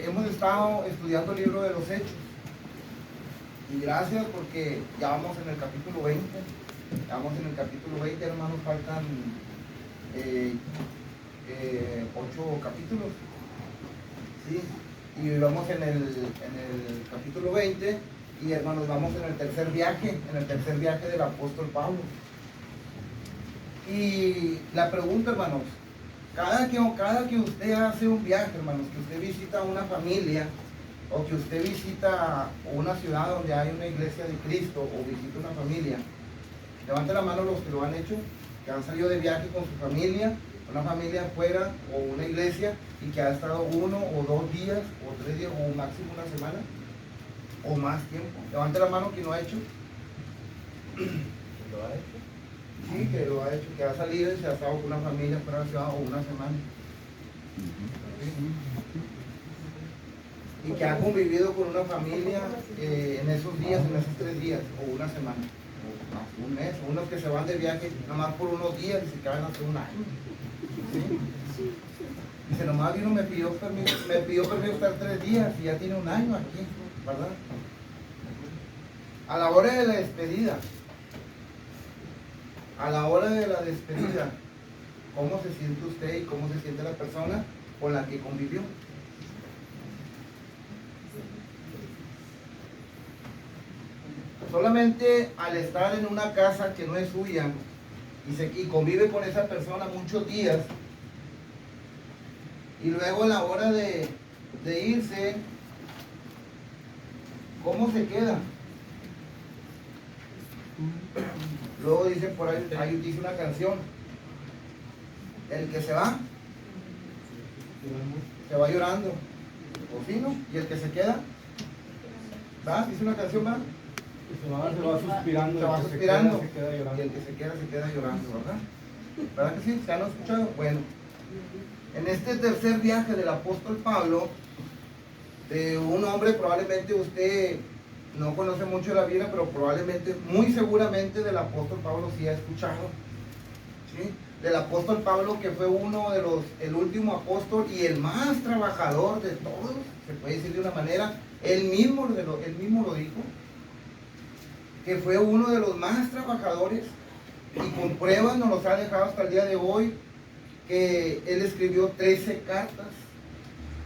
hemos estado estudiando el libro de los Hechos. Y gracias porque ya vamos en el capítulo 20. Ya vamos en el capítulo 20, hermanos, faltan 8 capítulos. ¿Sí? Y vamos en el capítulo 20 y, hermanos, vamos en el tercer viaje del apóstol Pablo. Y la pregunta, hermanos, cada que usted hace un viaje, hermanos, que usted visita una familia o que usted visita una ciudad donde hay una iglesia de Cristo o visita una familia, levante la mano los que lo han hecho, que han salido de viaje con su familia, una familia afuera o una iglesia y que ha estado 1 o 2 días o 3 días o máximo una semana o más tiempo. Levante la mano quien lo ha hecho. ¿Lo ha hecho? Sí, que lo ha hecho, que ha salido y se ha estado con una familia fuera de la ciudad o una semana. Y que ha convivido con una familia en esos días, en esos 3 días o una semana, o un mes, o unos que se van de viaje nomás por unos días y se quedan hasta un año. ¿Sí? Dice, nomás vino, me pidió permiso estar 3 días y ya tiene un año aquí, ¿verdad? A la hora de la despedida, ¿cómo se siente usted y cómo se siente la persona con la que convivió? Solamente al estar en una casa que no es suya y convive con esa persona muchos días, y luego a la hora de irse, ¿cómo se queda? Luego dice por ahí dice una canción, el que se va llorando, ¿o sí, no? Y el que se queda, ¿va? Dice una canción, ¿va? Se va suspirando, y el que se queda llorando, ¿verdad? ¿Verdad que sí? ¿Se han escuchado? Bueno, en este tercer viaje del apóstol Pablo, de un hombre, probablemente usted no conoce mucho la Biblia, pero probablemente, muy seguramente del apóstol Pablo sí ha escuchado, ¿sí? Del apóstol Pablo, que fue el último apóstol y el más trabajador de todos, se puede decir de una manera, él mismo lo dijo, que fue uno de los más trabajadores, y con pruebas nos los ha dejado hasta el día de hoy, que él escribió 13 cartas,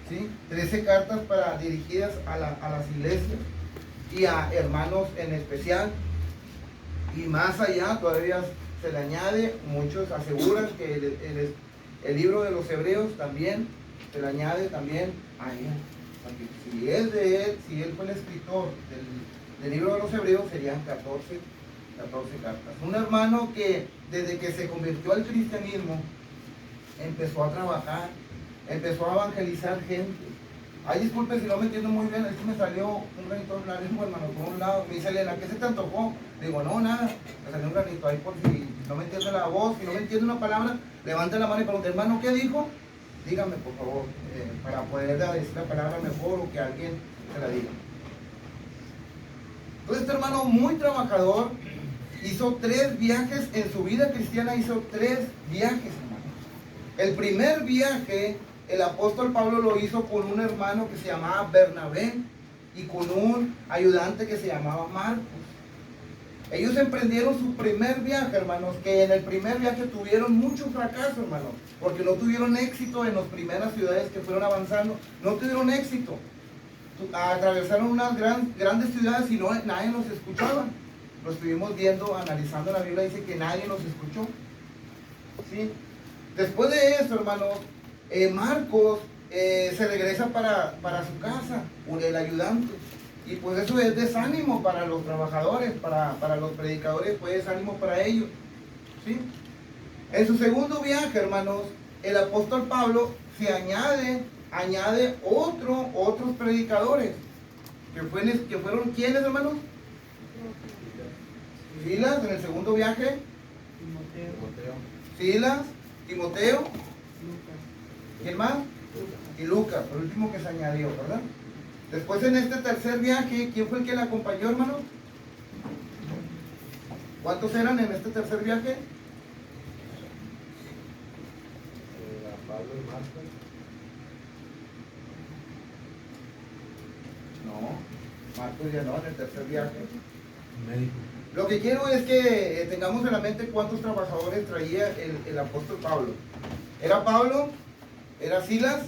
¿sí? 13 cartas dirigidas a las iglesias y a hermanos en especial, y más allá todavía se le añade, muchos aseguran que el libro de los Hebreos también se le añade también a él, porque si él fue el escritor del libro de los Hebreos, serían 14 cartas. Un hermano que desde que se convirtió al cristianismo empezó a trabajar, empezó a evangelizar gente. Ay, disculpe si no me entiendo muy bien, es que me salió un granito de la lengua, hermano, por un lado. Me dice Elena, ¿qué se te antojó? Digo, no, nada, me salió un granito ahí por si no me entiende la voz, si no me entiende una palabra, levanta la mano y pregunta, hermano, ¿qué dijo? Dígame, por favor, para poder decir la palabra mejor o que alguien se la diga. Entonces, este hermano muy trabajador hizo 3 viajes en su vida cristiana, hizo 3 viajes, hermano. El primer viaje, el apóstol Pablo lo hizo con un hermano que se llamaba Bernabé y con un ayudante que se llamaba Marcos. Ellos emprendieron su primer viaje, hermanos, que en el primer viaje tuvieron mucho fracaso, hermanos, porque no tuvieron éxito en las primeras ciudades que fueron avanzando, no tuvieron éxito. Atravesaron unas grandes ciudades y nadie los escuchaba. Lo estuvimos viendo, analizando la Biblia, dice que nadie los escuchó. ¿Sí? Después de eso, hermanos, Marcos se regresa para su casa, el ayudante. Y pues eso es desánimo para los trabajadores, para los predicadores, pues desánimo para ellos. ¿Sí? En su segundo viaje, hermanos, el apóstol Pablo se añade otros predicadores, que fueron ¿quiénes, hermanos? Silas, en el segundo viaje. Silas, Timoteo. ¿Quién más? Y Lucas, el último que se añadió, ¿verdad? Después en este tercer viaje, ¿quién fue el que le acompañó, hermano? ¿Cuántos eran en este tercer viaje? Pablo y Marcos. Marcos ya no, en el tercer viaje. Médico. Lo que quiero es que tengamos en la mente cuántos trabajadores traía el apóstol Pablo. Era Pablo, era Silas,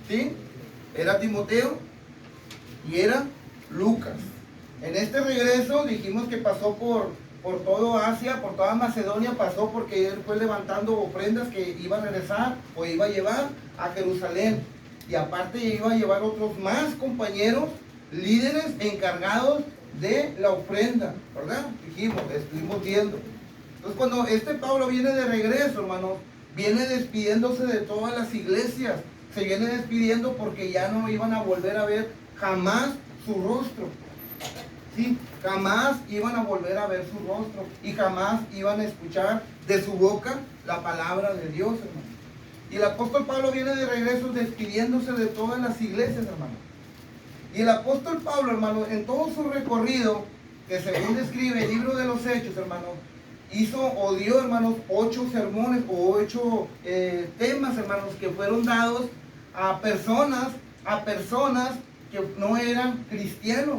¿sí? Era Timoteo y era Lucas. En este regreso dijimos que pasó por todo Asia, por toda Macedonia, pasó porque él fue levantando ofrendas que iba a regresar o iba a llevar a Jerusalén. Y aparte iba a llevar otros más compañeros, líderes encargados de la ofrenda, ¿verdad? Dijimos, estuvimos viendo. Entonces cuando este Pablo viene de regreso, hermanos, viene despidiéndose de todas las iglesias. Se viene despidiendo porque ya no iban a volver a ver jamás su rostro. Sí, jamás iban a volver a ver su rostro y jamás iban a escuchar de su boca la palabra de Dios, hermano. Y el apóstol Pablo viene de regreso despidiéndose de todas las iglesias, hermano. Y el apóstol Pablo, hermano, en todo su recorrido, que según describe el libro de los Hechos, hermano, hizo o dio, hermanos, 8 sermones o 8 temas, hermanos, que fueron dados a personas que no eran cristianos,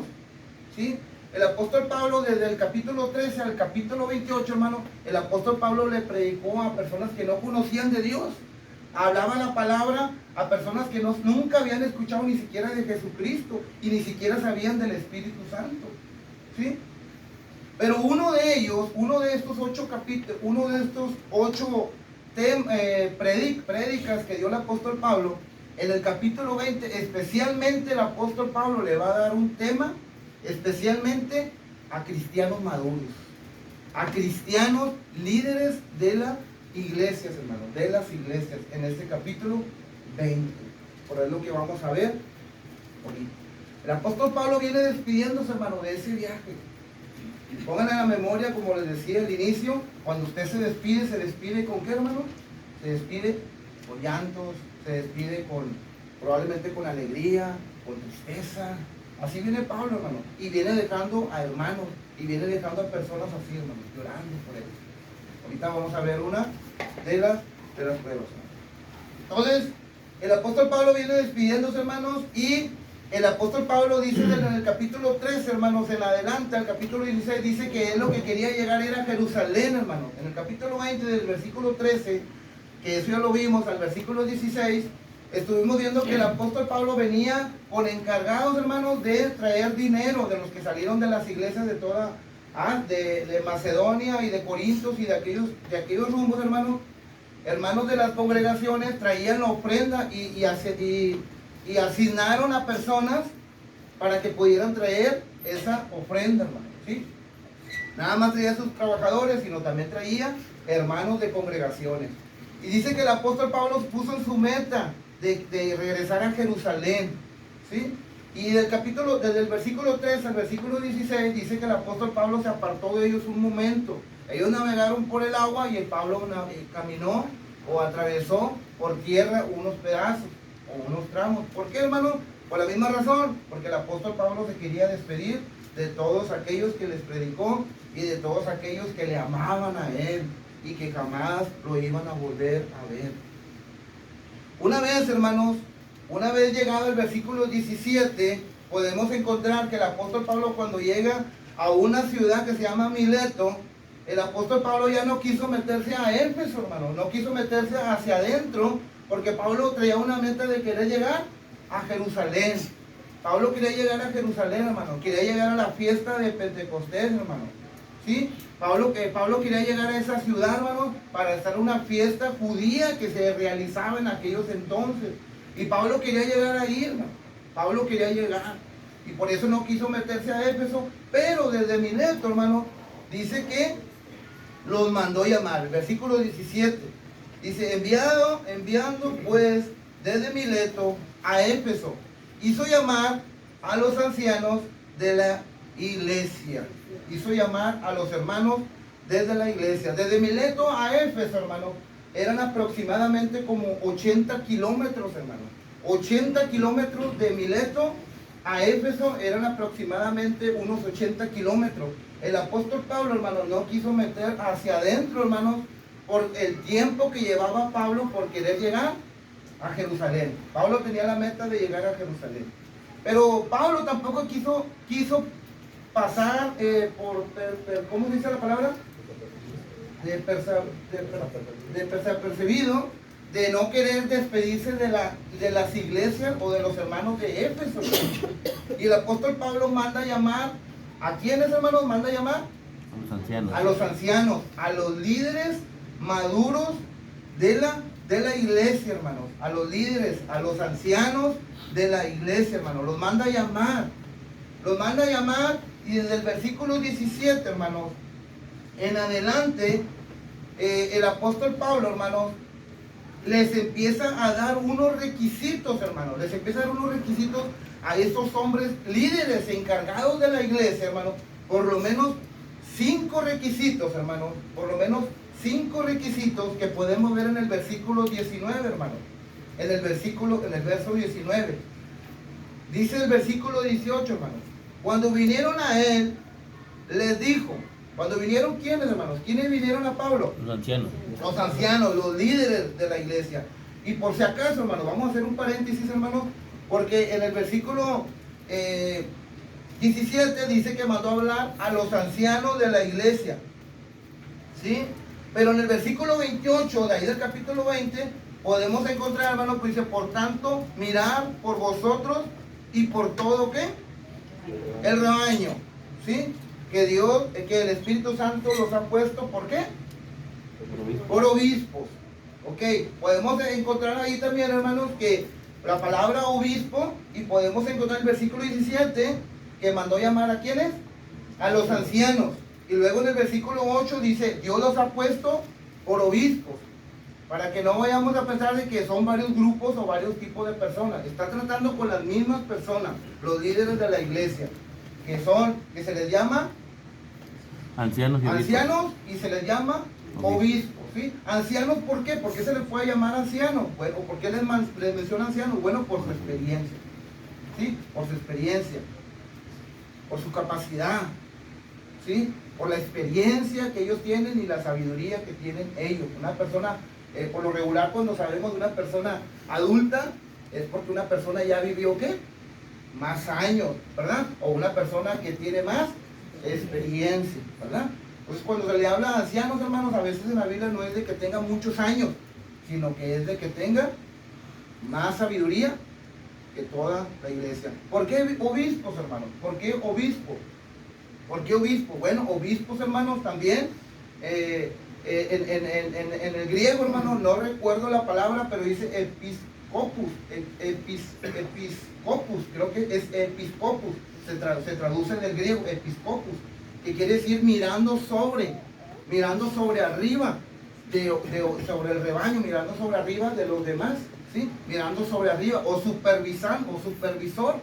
¿sí? El apóstol Pablo, desde el capítulo 13 al capítulo 28, hermano, el apóstol Pablo le predicó a personas que no conocían de Dios. Hablaba la palabra a personas que nunca habían escuchado ni siquiera de Jesucristo y ni siquiera sabían del Espíritu Santo, ¿sí? Pero uno de estos 8 capítulos, uno de estos 8 prédicas que dio el apóstol Pablo, en el capítulo 20, especialmente el apóstol Pablo le va a dar un tema especialmente a cristianos maduros, a cristianos líderes de las iglesias, hermanos, de las iglesias, en este capítulo 20. Por eso es lo que vamos a ver ahorita. El apóstol Pablo viene despidiéndose, hermano, de ese viaje. Pongan en la memoria, como les decía al inicio, cuando usted se despide con ¿qué, hermano? Se despide con llantos, se despide probablemente con alegría, con tristeza. Así viene Pablo, hermano, y viene dejando a hermanos, y viene dejando a personas así, hermano, llorando por él. Ahorita vamos a ver una de las pruebas. Entonces, el apóstol Pablo viene despidiéndose, hermanos, y el apóstol Pablo dice en el capítulo 13, hermanos, en adelante, al capítulo 16, dice que él lo que quería llegar era a Jerusalén, hermano. En el capítulo 20 del versículo 13, que eso ya lo vimos, al versículo 16, estuvimos viendo que el apóstol Pablo venía con encargados, hermanos, de traer dinero de los que salieron de las iglesias de toda, de Macedonia y de Corintios y de aquellos rumbos, hermanos de las congregaciones, traían la ofrenda y asignaron a personas para que pudieran traer esa ofrenda, hermano, ¿sí? Nada más traía a sus trabajadores, sino también traía hermanos de congregaciones. Y dice que el apóstol Pablo puso en su meta de regresar a Jerusalén, ¿sí? Y desde el versículo 3 al versículo 16 dice que el apóstol Pablo se apartó de ellos un momento. Ellos navegaron por el agua y el Pablo caminó o atravesó por tierra unos pedazos o unos tramos. ¿Por qué, hermano? Por la misma razón, porque el apóstol Pablo se quería despedir de todos aquellos que les predicó y de todos aquellos que le amaban a él y que jamás lo iban a volver a ver. Una vez, hermanos, una vez llegado el versículo 17, podemos encontrar que el apóstol Pablo, cuando llega a una ciudad que se llama Mileto, el apóstol Pablo ya no quiso meterse a Éfeso, hermano, no quiso meterse hacia adentro, porque Pablo traía una meta de querer llegar a Jerusalén. Pablo quería llegar a Jerusalén, hermano, quería llegar a la fiesta de Pentecostés, hermano, ¿sí? Pablo quería llegar a esa ciudad, hermano, para estar en una fiesta judía que se realizaba en aquellos entonces. Y Pablo quería llegar ahí, hermano. Pablo quería llegar. Y por eso no quiso meterse a Éfeso. Pero desde Mileto, hermano, dice que los mandó llamar. El versículo 17. Dice, enviando pues desde Mileto a Éfeso, hizo llamar a los ancianos de la iglesia. Hizo llamar a los hermanos desde la iglesia. Desde Mileto a Éfeso, hermano, eran aproximadamente como 80 kilómetros, hermano. 80 kilómetros de Mileto a Éfeso eran aproximadamente unos 80 kilómetros. El apóstol Pablo, hermano, no quiso meter hacia adentro, hermano, por el tiempo que llevaba Pablo por querer llegar a Jerusalén. Pablo tenía la meta de llegar a Jerusalén. Pero Pablo tampoco quiso pasar ¿cómo se dice la palabra? Desapercibido, de no querer despedirse de las iglesias o de los hermanos de Éfeso. Y el apóstol Pablo manda llamar, ¿a quiénes, hermanos? Manda llamar A los ancianos. a los ancianos, a los líderes maduros de la iglesia, hermanos, a los líderes, a los ancianos de la iglesia, hermanos, los manda a llamar, y desde el versículo 17, hermanos, en adelante, el apóstol Pablo, hermanos, les empieza a dar unos requisitos, hermanos, a esos hombres líderes encargados de la iglesia, hermanos, por lo menos 5 requisitos, hermanos, por lo menos 5 requisitos que podemos ver en el versículo 19, hermanos, en el verso 19. Dice el versículo 18, hermanos, cuando vinieron a él, les dijo, cuando vinieron, ¿quiénes, hermanos? ¿Quiénes vinieron a Pablo? Los ancianos. Los ancianos, los líderes de la iglesia. Y por si acaso, hermanos, vamos a hacer un paréntesis, hermanos, porque en el versículo 17 dice que mandó a hablar a los ancianos de la iglesia, ¿sí? Pero en el versículo 28, de ahí del capítulo 20, podemos encontrar, hermanos, pues dice, por tanto, mirad por vosotros y por todo, ¿qué? El rebaño, ¿sí? Que el Espíritu Santo los ha puesto, ¿por qué? Por obispos. Ok, podemos encontrar ahí también, hermanos, que la palabra obispo, y podemos encontrar el versículo 17, que mandó llamar a ¿quiénes? A los ancianos. Y luego en el versículo 8 dice, Dios los ha puesto por obispos, para que no vayamos a pensar de que son varios grupos o varios tipos de personas. Está tratando con las mismas personas, los líderes de la iglesia, que se les llama Ancianos y se les llama obispos, ¿sí? Ancianos, ¿por qué? ¿Por qué se les puede llamar ancianos? Bueno, ¿por qué les menciona ancianos? Bueno, por su experiencia, ¿sí? Por su experiencia, por su capacidad, ¿sí? Por la experiencia que ellos tienen y la sabiduría que tienen ellos. Una persona, por lo regular, cuando sabemos de una persona adulta, es porque una persona ya vivió, ¿qué? Más años, ¿verdad? O una persona que tiene más experiencia, ¿verdad? Pues cuando se le habla a ancianos, hermanos, a veces en la Biblia no es de que tenga muchos años, sino que es de que tenga más sabiduría que toda la iglesia. ¿Por qué obispos, hermanos? ¿Por qué obispo? ¿Por qué obispo? Bueno, obispos, hermanos, también en el griego, hermanos, no recuerdo la palabra, pero dice episcopus, creo que es episcopus, se traduce en el griego, episcopus, que quiere decir mirando sobre arriba, sobre el rebaño, mirando sobre arriba de los demás, ¿sí? Mirando sobre arriba, o supervisando, o supervisor,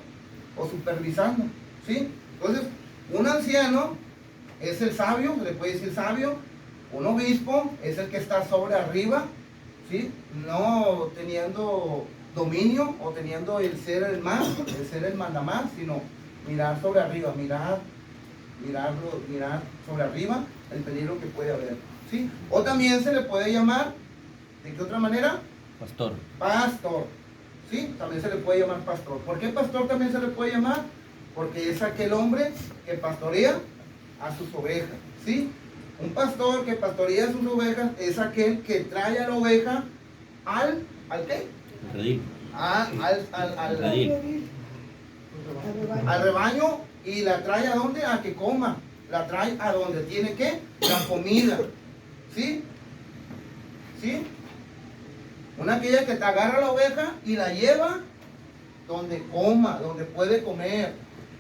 o supervisando, ¿sí? Entonces, un anciano es el sabio, se le puede decir sabio. Un obispo es el que está sobre arriba, ¿sí? No teniendo dominio o teniendo el ser el mandamás, sino mirar sobre arriba, mirar sobre arriba el peligro que puede haber, ¿sí? O también se le puede llamar, ¿de qué otra manera? Pastor. Pastor, ¿sí? También se le puede llamar pastor. ¿Por qué pastor también se le puede llamar? Porque es aquel hombre que pastorea a sus ovejas, ¿sí? Un pastor que pastorea a sus ovejas es aquel que trae a la oveja ¿al qué? El redil. Al redil. Al rebaño, y la trae ¿a dónde? A que coma. La trae a donde tiene que la comida, ¿sí? ¿Sí? Una aquella que te agarra la oveja y la lleva donde coma, donde puede comer,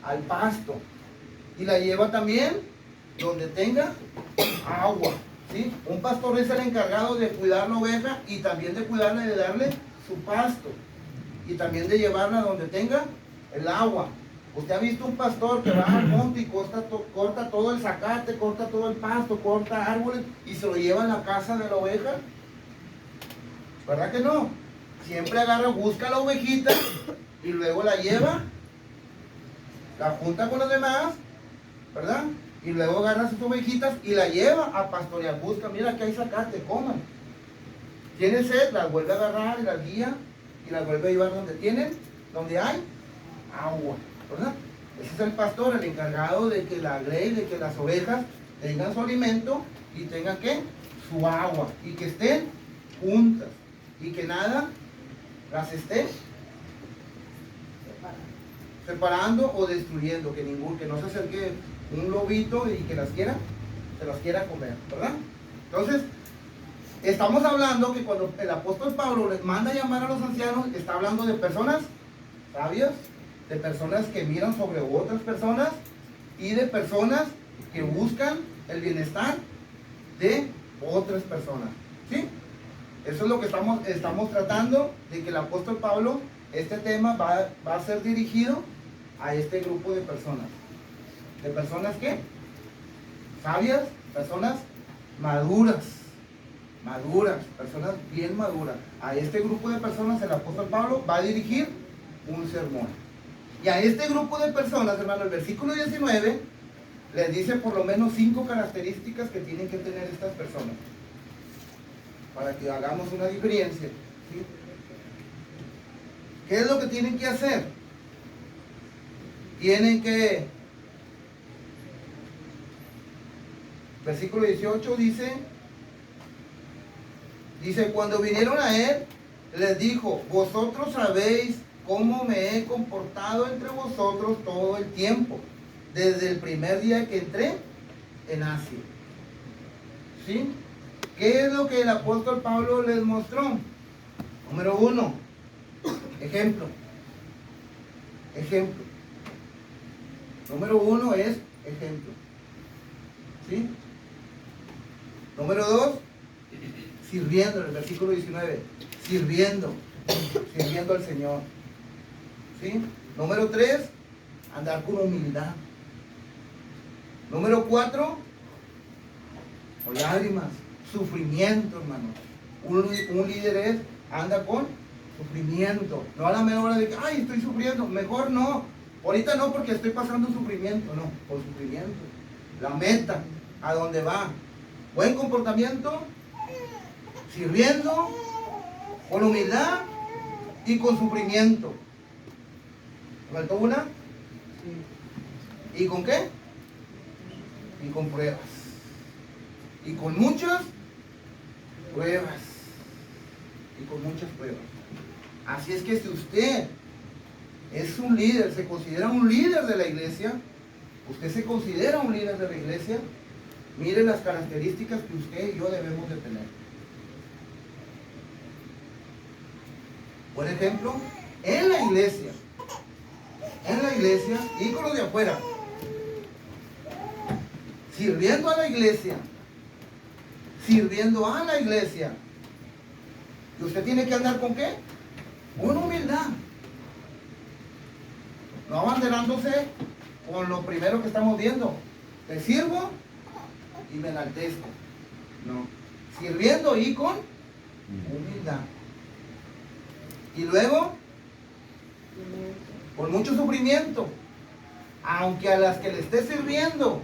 al pasto, y la lleva también donde tenga agua, ¿sí? Un pastor es el encargado de cuidar la oveja y también de cuidarla y de darle su pasto, y también de llevarla donde tenga el agua. ¿Usted ha visto un pastor que va al monte y corta todo el zacate, corta todo el pasto, corta árboles y se lo lleva a la casa de la oveja? ¿Verdad que no? Siempre agarra, busca la ovejita y luego la lleva, la junta con los demás, ¿verdad? Y luego agarra sus ovejitas y la lleva a pastorear. Busca, mira que hay zacate, coman. Tiene sed, las vuelve a agarrar y las guía y las vuelve a llevar donde hay agua, ¿verdad? Ese es el pastor, el encargado de que la grey, de que las ovejas tengan su alimento y tengan, ¿qué? Su agua, y que estén juntas, y que nada las esté separando o destruyendo, que no se acerque un lobito y que se las quiera comer, ¿verdad? Entonces, estamos hablando que cuando el apóstol Pablo les manda a llamar a los ancianos, está hablando de personas sabias, de personas que miran sobre otras personas y de personas que buscan el bienestar de otras personas, ¿sí? Eso es lo que estamos tratando, de que el apóstol Pablo, este tema va a ser dirigido a este grupo de personas. ¿De personas qué? Sabias, personas maduras, personas bien maduras. A este grupo de personas el apóstol Pablo va a dirigir un sermón. Y a este grupo de personas, hermano, el versículo 19 les dice por lo menos 5 características que tienen que tener estas personas para que hagamos una diferencia, ¿sí? ¿Qué es lo que tienen que hacer? Tienen que, versículo 18 dice, cuando vinieron a él, les dijo, vosotros sabéis cómo me he comportado entre vosotros todo el tiempo, desde el primer día que entré en Asia. ¿Sí? ¿Qué es lo que el apóstol Pablo les mostró? Número 1, ejemplo. Número 1 es ejemplo. ¿Sí? Número 2, sirviendo, en el versículo 19, sirviendo al Señor. ¿Sí? Número 3, andar con humildad. Número 4, o lágrimas, sufrimiento, hermano. Un líder anda con sufrimiento. No a la mera hora de que, ay, estoy sufriendo. Mejor no. Ahorita no porque estoy pasando sufrimiento. No, por sufrimiento. La meta, a dónde va. Buen comportamiento, sirviendo, con humildad y con sufrimiento. ¿Faltó una? Sí. ¿Y con qué? Y con pruebas. Y con muchas pruebas. Así es que si usted es un líder, se considera un líder de la iglesia, mire las características que usted y yo debemos de tener. Por ejemplo, en la iglesia y con los de afuera, sirviendo a la iglesia, y usted tiene que andar ¿con qué? Con humildad, no abanderándose con lo primero que estamos viendo, te sirvo y me enaltezco, no, sirviendo y con humildad, y luego con mucho sufrimiento, aunque a las que le estés sirviendo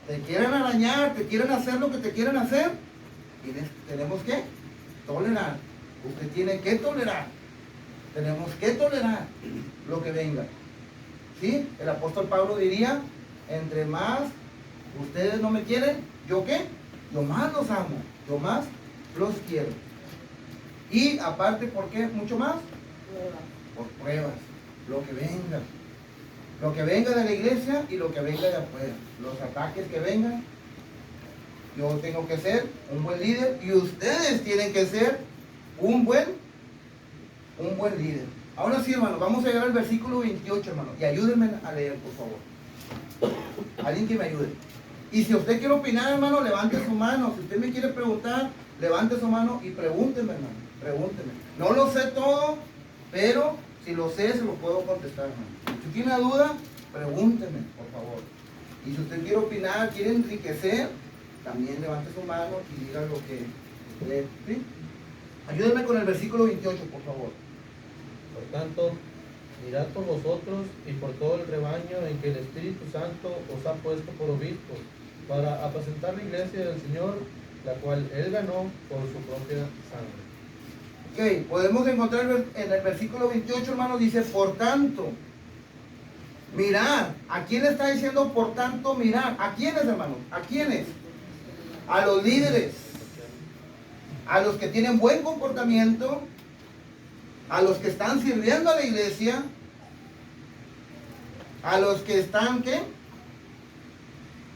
te quieran arañar, te quieran hacer lo que te quieran hacer, tenemos que tolerar. Usted tiene que tolerar. Tenemos que tolerar lo que venga. ¿Sí? El apóstol Pablo diría, entre más ustedes no me quieren, ¿yo qué? Yo más los amo, yo más los quiero. Y aparte, ¿por qué? Mucho más. Por pruebas. Lo que venga de la iglesia y lo que venga de afuera. Los ataques que vengan. Yo tengo que ser un buen líder y ustedes tienen que ser un buen líder. Ahora sí, hermano, vamos a llegar al versículo 28, hermano. Y ayúdenme a leer, por favor. Alguien que me ayude. Y si usted quiere opinar, hermano, levante su mano. Si usted me quiere preguntar, levante su mano y pregúnteme, hermano. Pregúnteme. No lo sé todo, pero si lo sé, se lo puedo contestar, hermano. Si tiene duda, pregúnteme, por favor. Y si usted quiere opinar, quiere enriquecer, también levante su mano y diga lo que lee. ¿Sí? Ayúdenme con el versículo 28, por favor. Por tanto, mirad por vosotros y por todo el rebaño en que el Espíritu Santo os ha puesto por obispos, para apacentar la iglesia del Señor, la cual Él ganó por su propia sangre. Ok, podemos encontrar en el versículo 28, hermano, dice, por tanto, Mirar. ¿A quién le está diciendo por tanto mirar? ¿A quiénes, hermanos? ¿A quiénes? A los líderes, a los que tienen buen comportamiento, a los que están sirviendo a la iglesia, a los que están, ¿qué?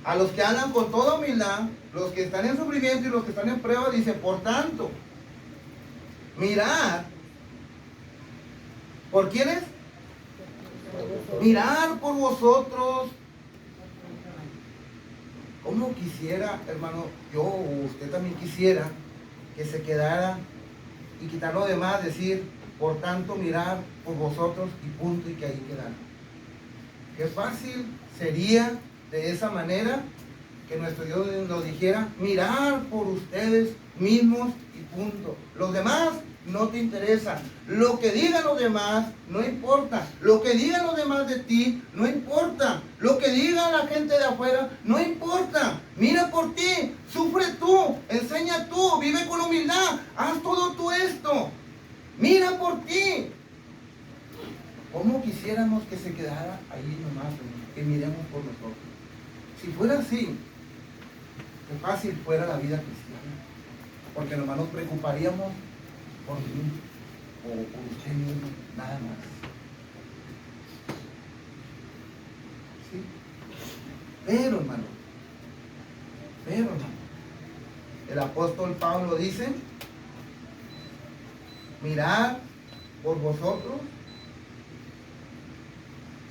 A los que andan con toda humildad, los que están en sufrimiento y los que están en prueba. Dice, por tanto, mirar. ¿Por quiénes? Mirar por vosotros. ¿Cómo quisiera, hermano, yo o usted también quisiera que se quedara y quitar lo demás, decir, por tanto, mirar por vosotros y punto, y que ahí quedara? Qué fácil sería de esa manera que nuestro Dios nos dijera, mirar por ustedes mismos y punto. Los demás no te interesa. Lo que digan los demás no importa. Lo que digan los demás de ti no importa. Lo que diga la gente de afuera no importa. Mira por ti, sufre tú, enseña tú, vive con humildad, haz todo tú esto. Mira por ti. ¿Cómo quisiéramos que se quedara ahí nomás, que miremos por nosotros? Si fuera así, qué fácil fuera la vida cristiana. Porque nomás nos preocuparíamos por mí o por usted mismo, nada más. ¿Sí? Pero hermano, el apóstol Pablo dice, mirad por vosotros.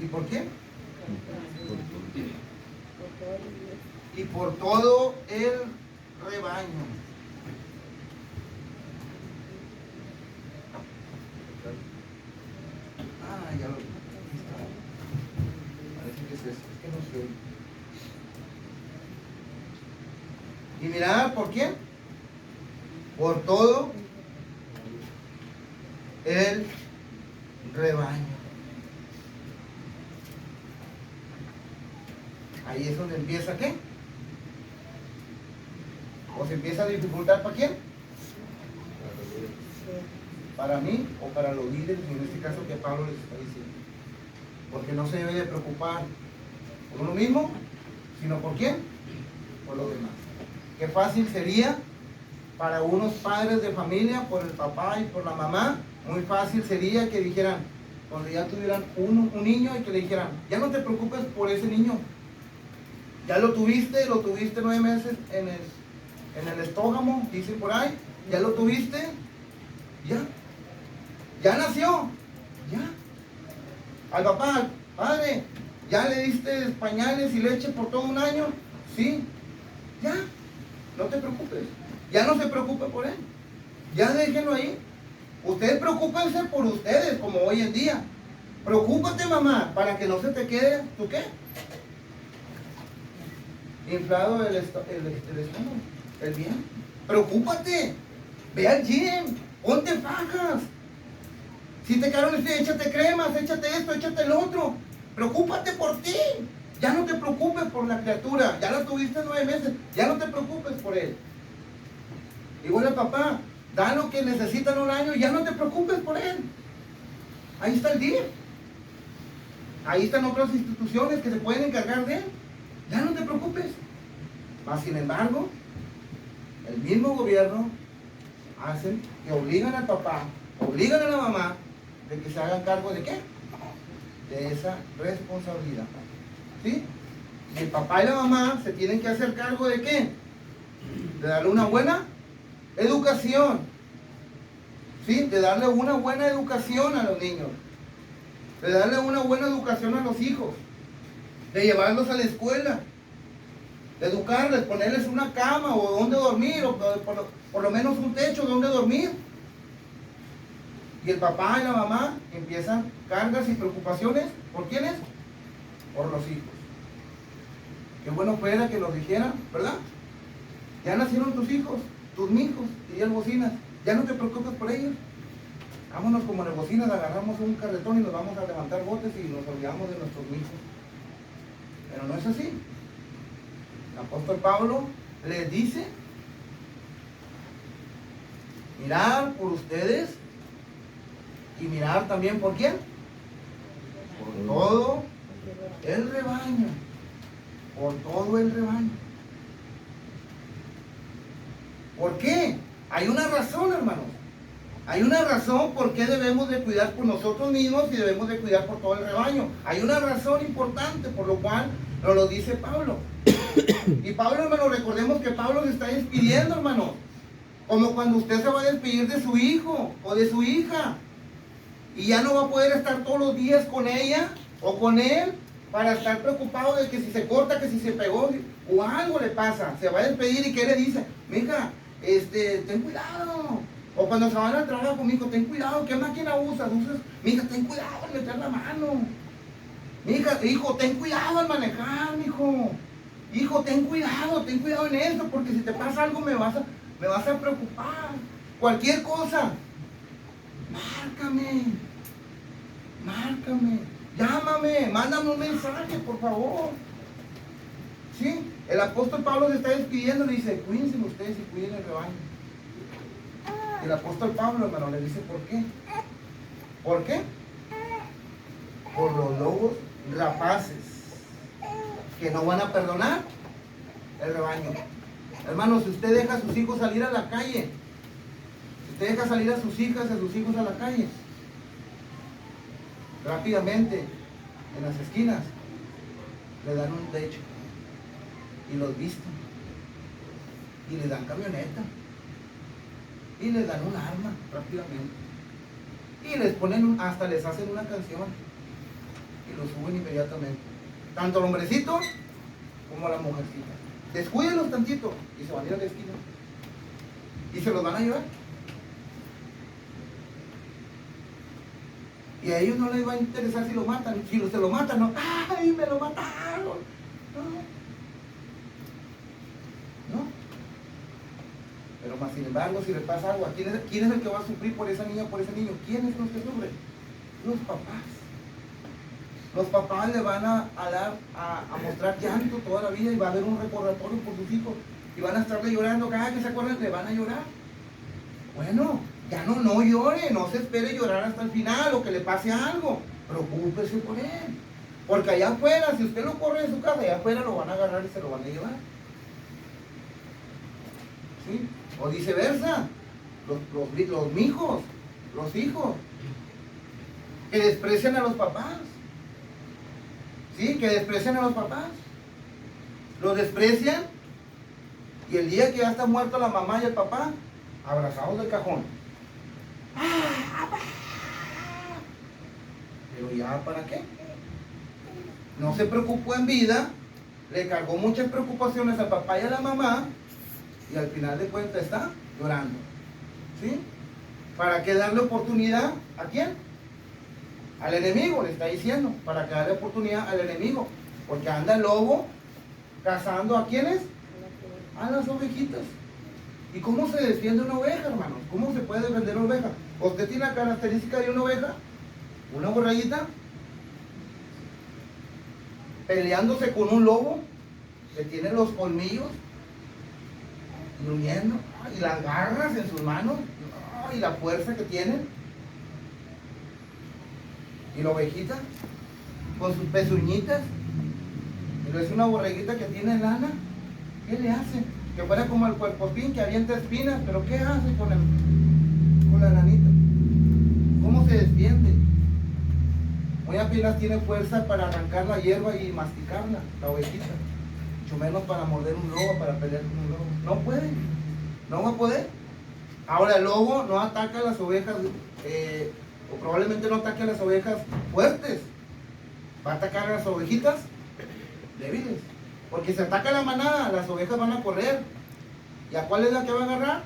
¿Y por qué? Y por todo el rebaño. Ya lo vi. Parece que es eso, es que no sé. Y mirad, ¿por quién? Por todo el rebaño. Ahí es donde empieza, ¿qué? ¿O se empieza a dificultar para quién? Para mí o para los líderes, en este caso que Pablo les está diciendo. Porque no se debe de preocupar por uno mismo, sino por quién, por los demás. Qué fácil sería para unos padres de familia, por el papá y por la mamá, muy fácil sería que dijeran, cuando ya tuvieran un niño, y que le dijeran, ya no te preocupes por ese niño, ya lo tuviste 9 meses en el estómago, dicen por ahí, ya lo tuviste, ya nació, ya. Al papá, padre, ya le diste pañales y leche por todo un año, sí, ya, no te preocupes, ya no se preocupe por él, ya déjenlo ahí. Ustedes preocúpense por ustedes, como hoy en día. Preocúpate, mamá, para que no se te quede, ¿tú qué? Inflado el estómago, el bien. Preocúpate, ve al gym, ponte fajas. Si te quedaron, échate cremas, échate esto, échate el otro. Preocúpate por ti. Ya no te preocupes por la criatura. Ya la tuviste 9 meses. Ya no te preocupes por él. Igual el papá, da lo que necesita en un año. Ya no te preocupes por él. Ahí está el DIF. Ahí están otras instituciones que se pueden encargar de él. Ya no te preocupes. Mas sin embargo, el mismo gobierno hacen que obligan al papá, obligan a la mamá de que se hagan cargo de qué? De esa responsabilidad. ¿Sí? Y el papá y la mamá se tienen que hacer cargo de qué? De darle una buena educación. ¿Sí? De darle una buena educación a los niños. De darle una buena educación a los hijos. De llevarlos a la escuela. De educarles, ponerles una cama o donde dormir, o por lo menos un techo donde dormir. Y el papá y la mamá empiezan cargas y preocupaciones. ¿Por quiénes? Por los hijos. Qué bueno fuera que nos dijeran, ¿verdad? Ya nacieron tus hijos, tus mijos, dirían bocinas. Ya no te preocupes por ellos. Vámonos como en bocinas, agarramos un carretón y nos vamos a levantar botes y nos olvidamos de nuestros hijos. Pero no es así. El apóstol Pablo les dice, mirar por ustedes y mirar también por quién, por todo rebaño. Por todo el rebaño. ¿Por qué? Hay una razón, hermanos. Hay una razón por qué debemos de cuidar por nosotros mismos y debemos de cuidar por todo el rebaño. Hay una razón importante por lo cual nos lo dice Pablo. Y Pablo, hermano, recordemos que Pablo se está despidiendo, hermano. Como cuando usted se va a despedir de su hijo o de su hija. Y ya no va a poder estar todos los días con ella o con él para estar preocupado de que si se corta, que si se pegó o algo le pasa. Se va a despedir y ¿qué le dice? Mija, ten cuidado. O cuando se van al trabajo conmigo, ten cuidado, ¿qué máquina usas? Mija, ten cuidado en meter la mano. Mija, hijo, ten cuidado al manejar, mijo. Hijo, ten cuidado en esto, porque si te pasa algo me vas a preocupar. Cualquier cosa. Márcame. Llámame, mándame un mensaje, por favor. ¿Sí? El apóstol Pablo se está despidiendo, le dice, cuídense ustedes y cuiden el rebaño. Y el apóstol Pablo, hermano, le dice, ¿por qué? ¿Por qué? Por los lobos rapaces que no van a perdonar el rebaño. Hermano, si usted deja a sus hijos salir a la calle, si usted deja salir a sus hijas y a sus hijos a la calle, rápidamente, en las esquinas, le dan un techo y los visten y le dan camioneta y les dan un arma rápidamente y les ponen, hasta les hacen una canción y lo suben inmediatamente, tanto el hombrecito como la mujercita. Descuídenlos tantito y se van a ir a la esquina y se los van a llevar. Y a ellos no les va a interesar si lo matan. Si se lo matan, no, ¡ay, me lo mataron! No. Pero más sin embargo, si le pasa algo, ¿quién es el que va a sufrir por esa niña o por ese niño? ¿Quién es los que sufren? Los papás. Los papás le van a mostrar llanto toda la vida y va a haber un recordatorio por sus hijos. Y van a estarle llorando, cada que se acuerdan le van a llorar. Bueno, ya no llore, no se espere llorar hasta el final o que le pase algo. Preocúpese por él. Porque allá afuera, si usted lo corre de su casa, allá afuera lo van a agarrar y se lo van a llevar. ¿Sí? O viceversa. Los mijos, los hijos, que desprecian a los papás. ¿Sí? Que desprecian a los papás. Los desprecian y el día que ya está muerto la mamá y el papá, abrazados del cajón. Pero ya, ¿para qué? No se preocupó en vida, le cargó muchas preocupaciones al papá y a la mamá, y al final de cuentas está llorando. ¿Sí? ¿Para qué darle oportunidad? ¿A quién? Al enemigo, le está diciendo. ¿Para qué darle oportunidad al enemigo? Porque anda el lobo cazando ¿a quiénes? A las ovejitas. ¿Y cómo se defiende una oveja, hermanos? ¿Cómo se puede defender una oveja? ¿Usted tiene la característica de una oveja? ¿Una borreguita? Peleándose con un lobo que tiene los colmillos, gruñendo, y las garras en sus manos, y la fuerza que tienen. Y la ovejita, con sus pezuñitas, pero es una borreguita que tiene lana. ¿Qué le hace? Que fuera como el puercoespín que avienta espinas, pero ¿qué hace con la lanita? ¿Cómo se defiende? Muy apenas tiene fuerza para arrancar la hierba y masticarla, la ovejita. Mucho menos para morder un lobo, para pelear con un lobo. No puede, no va a poder. Ahora el lobo no ataca a las ovejas, o probablemente no ataque a las ovejas fuertes. Va a atacar a las ovejitas débiles. Porque si ataca la manada, las ovejas van a correr. ¿Y a cuál es la que va a agarrar?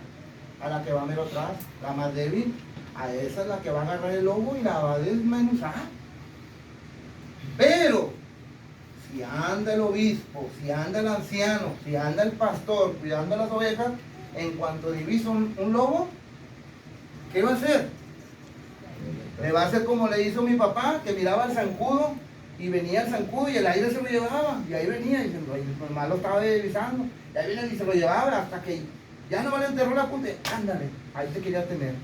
A la que va mero atrás, la más débil. A esa es la que va a agarrar el lobo y la va a desmenuzar. Pero, si anda el obispo, si anda el anciano, si anda el pastor cuidando a las ovejas, en cuanto divisa un lobo, ¿qué va a hacer? Le va a hacer como le hizo mi papá, que miraba el zancudo y venía el zancudo y el aire se lo llevaba, y ahí venía y mi mamá lo estaba divisando, y ahí venía y se lo llevaba hasta que ya no le enterró la punta, ándale, ahí te quería tener,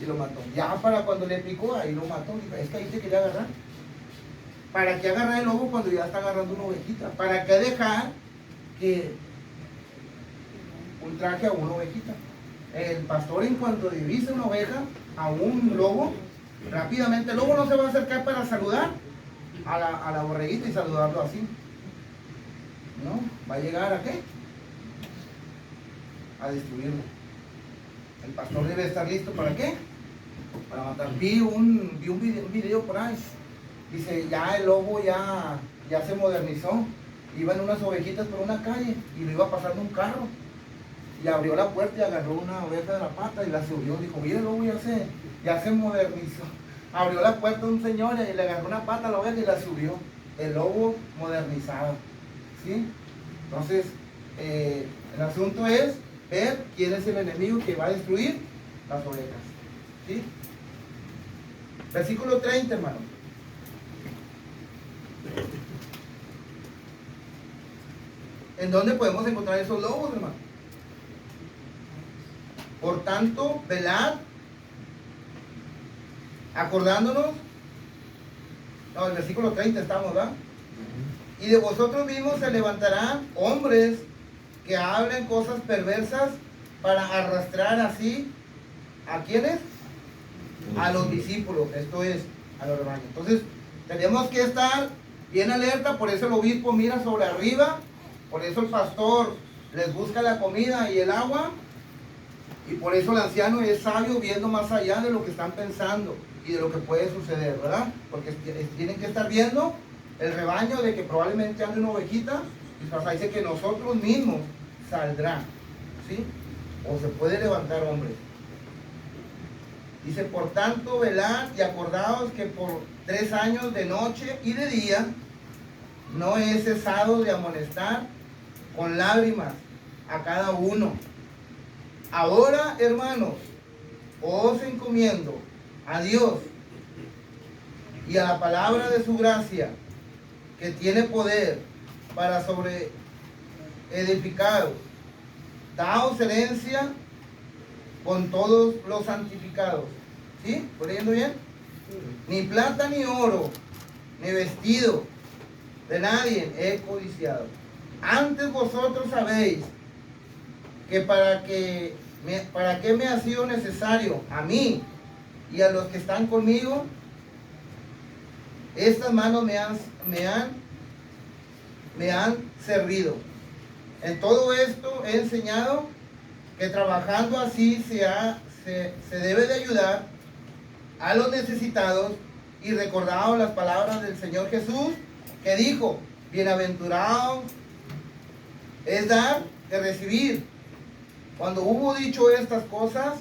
y lo mató. Ya para cuando le picó, ahí lo mató, es que ahí te quería agarrar. ¿Para qué agarrar el lobo cuando ya está agarrando una ovejita? ¿Para qué dejar que ultraje a una ovejita? El pastor, en cuanto divisa una oveja a un lobo, rápidamente el lobo no se va a acercar para saludar a la borreguita y saludarlo así. No, va a llegar ¿a qué? A destruirlo. El pastor debe estar listo ¿para qué? Para matar. Vi un video por ahí. Dice, ya el lobo ya se modernizó. Iban unas ovejitas por una calle y lo iba pasando un carro. Y abrió la puerta y agarró una oveja de la pata y la subió. Dijo, mira, el lobo ya se modernizó. Abrió la puerta un señor y le agarró una pata a la oveja y la subió. El lobo modernizado. ¿Sí? Entonces, el asunto es ver quién es el enemigo que va a destruir las ovejas. ¿Sí? Versículo 30, hermano. ¿En dónde podemos encontrar esos lobos, hermano? Por tanto, velad, acordándonos. No, el versículo 30 estamos, ¿verdad? Y de vosotros mismos se levantarán hombres que hablen cosas perversas para arrastrar así, ¿a quiénes? A los discípulos, esto es, a los rebaños. Entonces, tenemos que estar bien alerta, por eso el obispo mira sobre arriba, por eso el pastor les busca la comida y el agua, y por eso el anciano es sabio viendo más allá de lo que están pensando y de lo que puede suceder, ¿verdad? Porque tienen que estar viendo el rebaño de que probablemente ande una ovejita, y Pasa dice que nosotros mismos saldrán, ¿sí? O se puede levantar hombres. Dice, por tanto, velad y acordaos que por 3 años de noche y de día no he cesado de amonestar con lágrimas a cada uno. Ahora, hermanos, os encomiendo a Dios y a la palabra de su gracia, que tiene poder para sobre edificaros. Daos herencia con todos los santificados. ¿Sí? ¿Estoy leyendo bien? Ni plata ni oro, ni vestido de nadie he codiciado. Antes vosotros sabéis que para qué me ha sido necesario a mí y a los que están conmigo, estas manos me han servido. En todo esto he enseñado que trabajando así se debe de ayudar a los necesitados, y recordado las palabras del Señor Jesús, que dijo, bienaventurado es dar que recibir. Cuando hubo dicho estas cosas,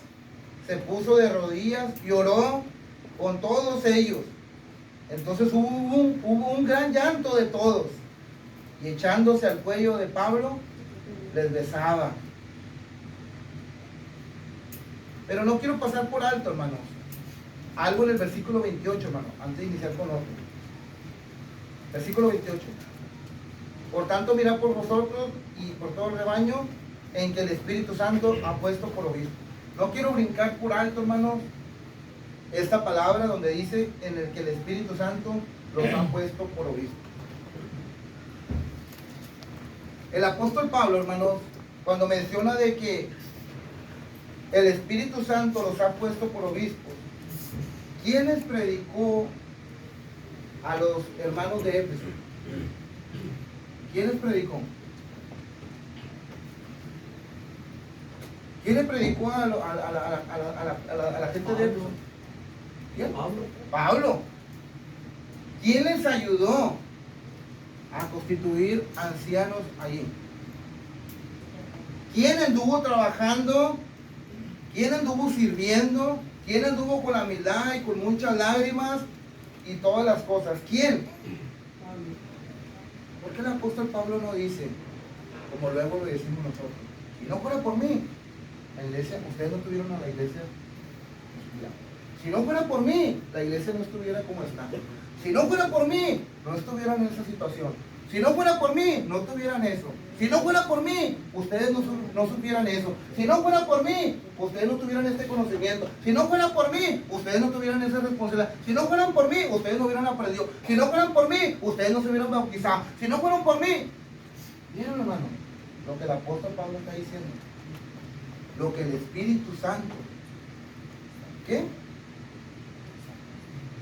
se puso de rodillas y oró con todos ellos. Entonces hubo un gran llanto de todos, y echándose al cuello de Pablo, les besaba. Pero no quiero pasar por alto, hermanos, algo en el versículo 28, hermano, antes de iniciar con otro. Versículo 28. Por tanto, mirad por vosotros y por todo el rebaño en que el Espíritu Santo ha puesto por obispo. No quiero brincar por alto, hermanos, esta palabra donde dice en el que el Espíritu Santo los ha puesto por obispo. El apóstol Pablo, hermanos, cuando menciona de que el Espíritu Santo los ha puesto por obispos, ¿quién les predicó a los hermanos de Éfeso? ¿Quién les predicó? ¿Quién les predicó a la gente de Éfeso? ¿Quién? Pablo. ¿Quién les ayudó a constituir ancianos allí? ¿Quién anduvo trabajando? ¿Quién anduvo sirviendo? ¿Quién anduvo con la humildad y con muchas lágrimas y todas las cosas? ¿Quién? ¿Por qué el apóstol Pablo no dice, como luego lo decimos nosotros, si no fuera por mí, la iglesia, ustedes no tuvieron a la iglesia? Si no fuera por mí, la iglesia no estuviera como está. Si no fuera por mí, no estuviera en esa situación. Si no fuera por mí, no tuvieran eso. Si no fuera por mí, ustedes no supieran eso. Si no fuera por mí, ustedes no tuvieran este conocimiento. Si no fuera por mí, ustedes no tuvieran esa responsabilidad. Si no fueran por mí, ustedes no hubieran aprendido. Si no fueran por mí, ustedes no se hubieran bautizado. Si no fueran por mí, ¿vieron, hermano? Lo que el apóstol Pablo está diciendo. Lo que el Espíritu Santo, ¿qué?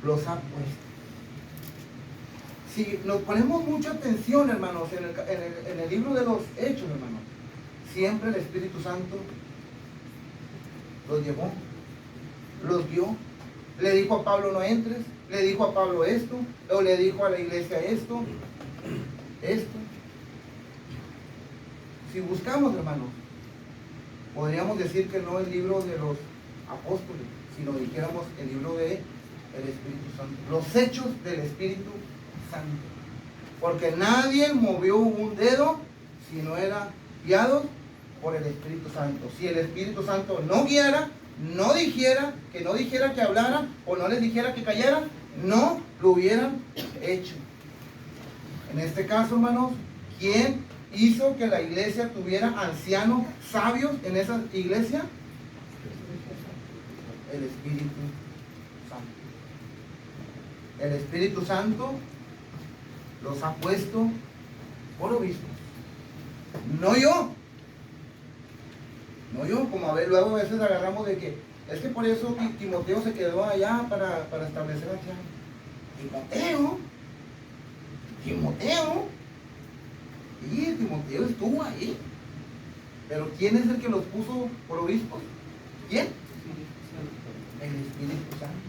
Los ha puesto. Si nos ponemos mucha atención, hermanos, en el libro de los Hechos, hermanos, siempre el Espíritu Santo los llevó, los guió. Le dijo a Pablo, no entres. Le dijo a Pablo esto, o le dijo a la iglesia esto. Si buscamos, hermanos, podríamos decir que no el libro de los apóstoles, sino dijéramos el libro de el Espíritu Santo, los hechos del Espíritu Santo, porque nadie movió un dedo si no era guiado por el Espíritu Santo. Si el Espíritu Santo no guiara, no dijera que hablaran, o no les dijera que callaran, no lo hubieran hecho. En este caso, hermanos, ¿quién hizo que la iglesia tuviera ancianos sabios en esa iglesia? El Espíritu Santo. El Espíritu Santo los ha puesto por obispos. No yo, como luego a veces agarramos de que es que por eso Timoteo se quedó allá para establecer ancianos. Timoteo, y Timoteo estuvo ahí, pero ¿quién es el que los puso por obispos? ¿Quién? El Espíritu Santo.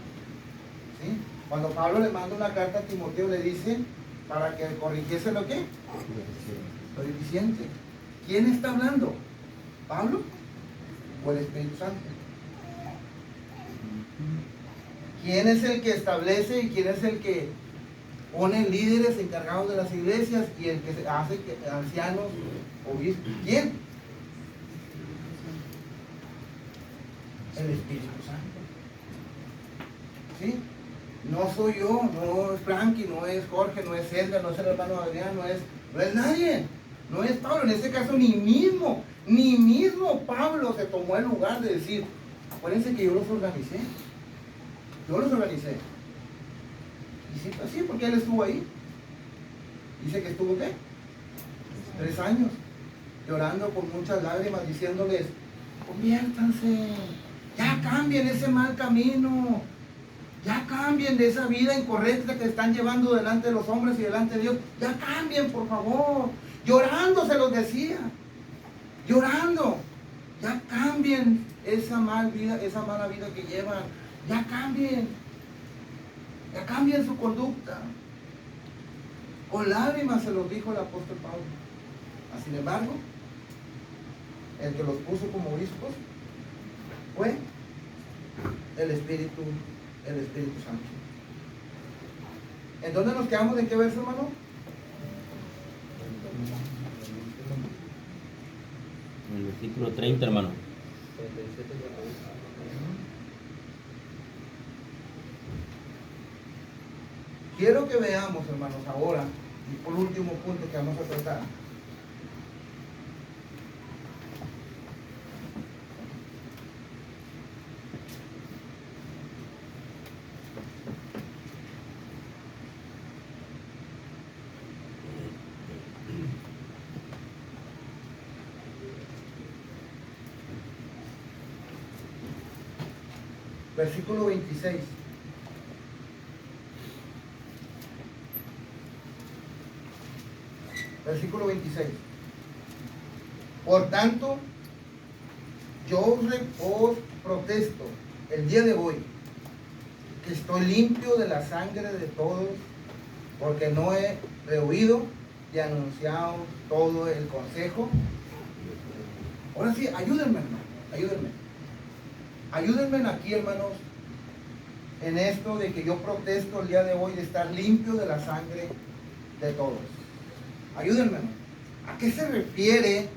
¿Sí? Cuando Pablo le manda una carta a Timoteo, le dice para que corrigiese lo que lo deficiente. ¿Quién está hablando? ¿Pablo o el Espíritu Santo? ¿Quién es el que establece y quién es el que pone líderes encargados de las iglesias y el que hace que ancianos, obispos? ¿Quién? El Espíritu Santo. ¿Sí? No soy yo, no es Frankie, no es Jorge, no es Edgar, no es el hermano Adrián, no es nadie. No es Pablo, en este caso ni mismo Pablo se tomó el lugar de decir, acuérdense que yo los organicé. Y sí, pues sí, porque él estuvo ahí. Dice que estuvo, ¿qué? 3 años, llorando con muchas lágrimas, diciéndoles, conviértanse, ya cambien ese mal camino, ya cambien de esa vida incorrecta que están llevando delante de los hombres y delante de Dios, ya cambien, por favor. Llorando se los decía, llorando, ya cambien esa mala vida que llevan, ya cambien su conducta. Con lágrimas se los dijo el apóstol Pablo. Sin embargo, el que los puso como obispos fue el Espíritu Santo. ¿En dónde nos quedamos? ¿En qué verso, hermano? En el versículo 30, hermano. 37. Quiero que veamos, hermanos, ahora, y por último punto que vamos a tratar. Versículo 26. Versículo 26. Por tanto, yo os protesto el día de hoy que estoy limpio de la sangre de todos, porque no he rehuido y anunciado todo el consejo. Ahora sí, ayúdenme, hermano, ayúdenme aquí, hermanos, en esto de que yo protesto el día de hoy de estar limpio de la sangre de todos. Ayúdenme, hermano. ¿A qué se refiere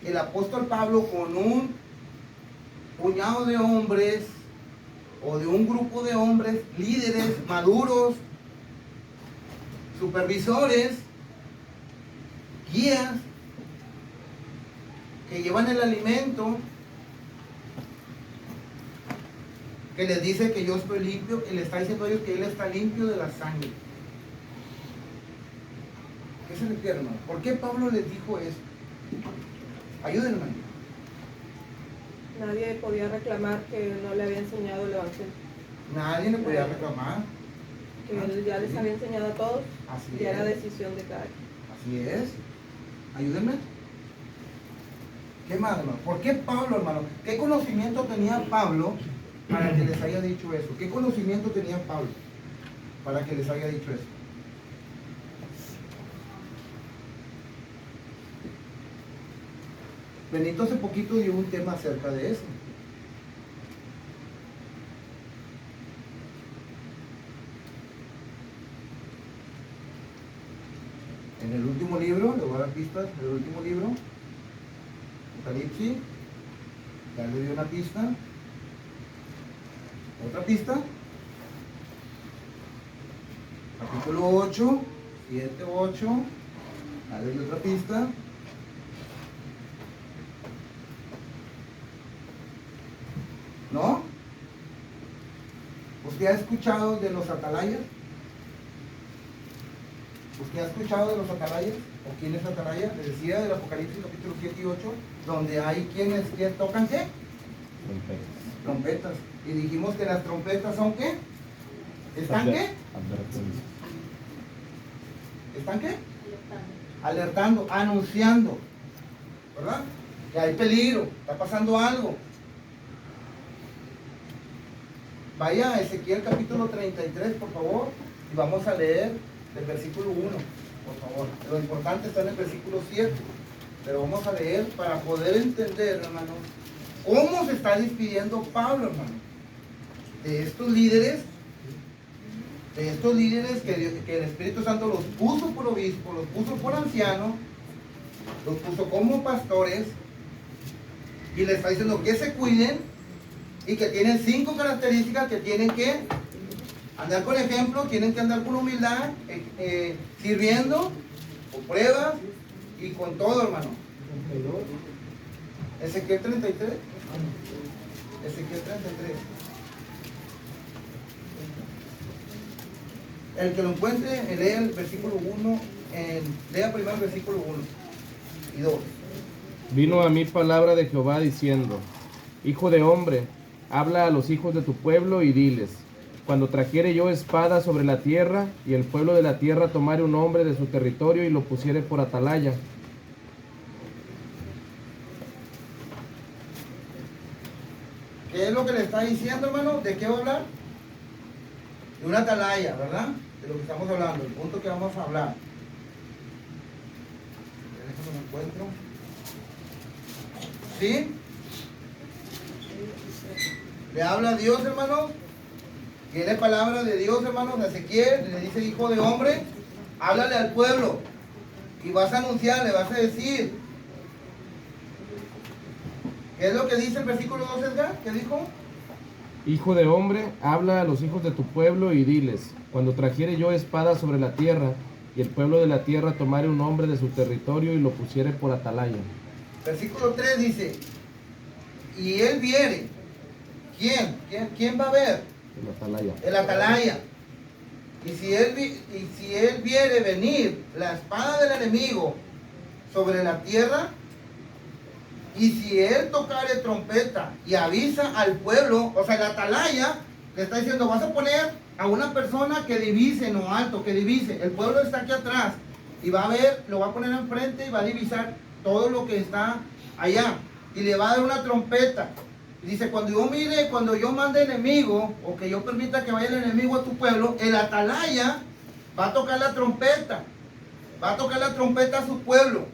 el apóstol Pablo con un puñado de hombres o de un grupo de hombres, líderes, maduros, supervisores, guías que llevan el alimento, que les dice que yo estoy limpio, que le está diciendo a ellos que Él está limpio de la sangre. ¿Qué se refiere, hermano? ¿Por qué Pablo les dijo eso? Ayúdenme, hermano. Nadie podía reclamar que no le había enseñado el Evangelio. Nadie le podía reclamar. Que él ya les había enseñado a todos. Así Ya era es. decisión de cada quien. Así es. Ayúdenme. ¿Qué más, hermano? ¿Por qué Pablo, hermano? ¿Qué conocimiento tenía Pablo para que les haya dicho eso? ¿Qué conocimiento tenía Pablo para que les haya dicho eso? Benito hace poquito dio un tema acerca de eso. En el último libro, le voy a dar pistas, el último libro, Apocalipsis, ya le dio una pista. Otra pista. Capítulo 8, 7, 8, ya le dio otra pista. ¿No? ¿Usted ha escuchado de los atalayas? ¿Usted ha escuchado de los atalayas? ¿O quién es atalaya? Les decía del Apocalipsis capítulo 7 y 8, donde hay quienes que tocan ¿qué? Trompetas. Y dijimos que las trompetas son ¿qué? ¿Están qué? ¿Están qué? Alertando, anunciando, ¿verdad? Que hay peligro, está pasando algo. Vaya a Ezequiel capítulo 33, por favor, y vamos a leer del versículo 1, por favor. Lo importante está en el versículo 7, pero vamos a leer para poder entender, hermanos, cómo se está despidiendo Pablo, hermano, de estos líderes que el Espíritu Santo los puso por obispo, los puso por anciano, los puso como pastores, y les está diciendo que se cuiden, y que tienen 5 características que tienen que andar con ejemplo, tienen que andar con humildad, sirviendo, con pruebas y con todo, hermano. Ezequiel 33. Ezequiel 33. El que lo encuentre, lea el versículo 1, lea primero el versículo 1 y 2. Vino a mí palabra de Jehová diciendo: Hijo de hombre, habla a los hijos de tu pueblo y diles: cuando trajere yo espada sobre la tierra, y el pueblo de la tierra tomare un hombre de su territorio y lo pusiere por atalaya. ¿Qué es lo que le está diciendo, hermano? ¿De qué va a hablar? De una atalaya, ¿verdad? De lo que estamos hablando, el punto que vamos a hablar. Déjame me encuentro. ¿Sí? Le habla a Dios, hermano. Tiene palabra de Dios, hermano, de Ezequiel. Le dice: hijo de hombre, háblale al pueblo. Y vas a anunciar, le vas a decir. ¿Qué es lo que dice el versículo 2, Edgar? ¿Qué dijo? Hijo de hombre, habla a los hijos de tu pueblo y diles: cuando trajere yo espada sobre la tierra, y el pueblo de la tierra tomare un hombre de su territorio y lo pusiere por atalaya. Versículo 3 dice: y él viere. ¿Quién va a ver? El atalaya. El atalaya. Y si él viere venir la espada del enemigo sobre la tierra, y si él tocare trompeta y avisa al pueblo, o sea, el atalaya le está diciendo: vas a poner a una persona que divise en lo alto, que divise. El pueblo está aquí atrás y va a ver, lo va a poner enfrente y va a divisar todo lo que está allá. Y le va a dar una trompeta. Y dice: cuando yo mande enemigo, o que yo permita que vaya el enemigo a tu pueblo, el atalaya va a tocar la trompeta. Va a tocar la trompeta a su pueblo.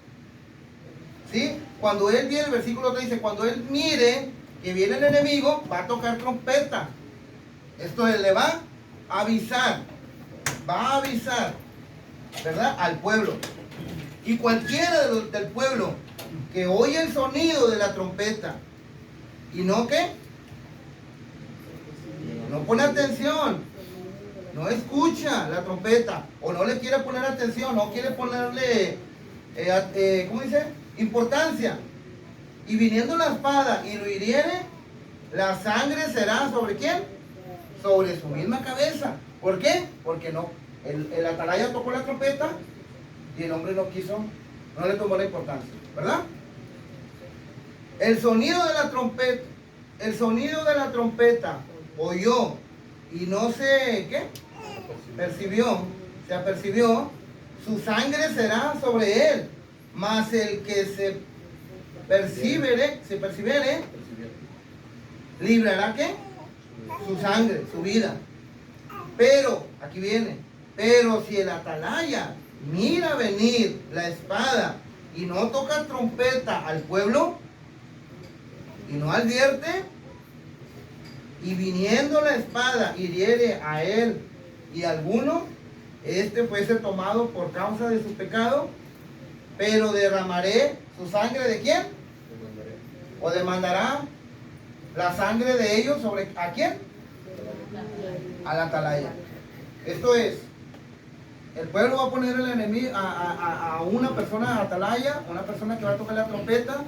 ¿Sí? Cuando él viene, el versículo 3 dice: cuando él mire que viene el enemigo, va a tocar trompeta. Esto es, le va a avisar. Va a avisar, ¿verdad? Al pueblo. Y cualquiera del pueblo que oye el sonido de la trompeta y no ¿qué? No pone atención, no escucha la trompeta, o no le quiere poner atención, no quiere ponerle ¿cómo dice? Importancia. Y viniendo la espada y lo hiriere, la sangre será ¿sobre quién? Sobre su misma cabeza. ¿Por qué? Porque no, el atalaya tocó la trompeta y el hombre no quiso, no le tomó la importancia, ¿verdad? El sonido de la trompeta oyó y no se, ¿qué? Se apercibió, su sangre será sobre él, mas el que se percibiere, librará ¿qué? Su sangre, su vida. Pero, aquí viene, pero si el atalaya mira venir la espada y no toca trompeta al pueblo y no advierte, y viniendo la espada hiriere a él y alguno, este fuese tomado por causa de su pecado, pero derramaré su sangre ¿de quién? O demandará la sangre de ellos sobre ¿a quién? Al atalaya. Esto es, el pueblo va a poner el enemigo a una persona atalaya, una persona que va a tocar la trompeta.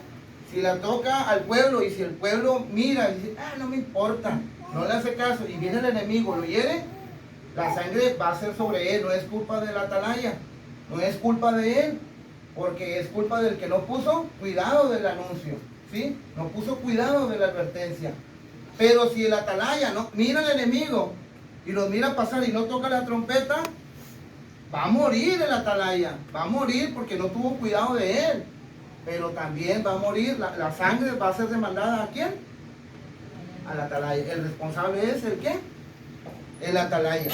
Si la toca al pueblo y si el pueblo mira y dice, no me importa, no le hace caso y viene el enemigo, lo hiere, la sangre va a ser sobre él. No es culpa del atalaya, no es culpa de él, porque es culpa del que no puso cuidado del anuncio, ¿sí? No puso cuidado de la advertencia. Pero si el atalaya no mira al enemigo y lo mira pasar y no toca la trompeta, va a morir el atalaya, va a morir porque no tuvo cuidado de él. Pero también va a morir, la sangre va a ser demandada ¿a quién? Al atalaya. El responsable es el ¿qué? El atalaya.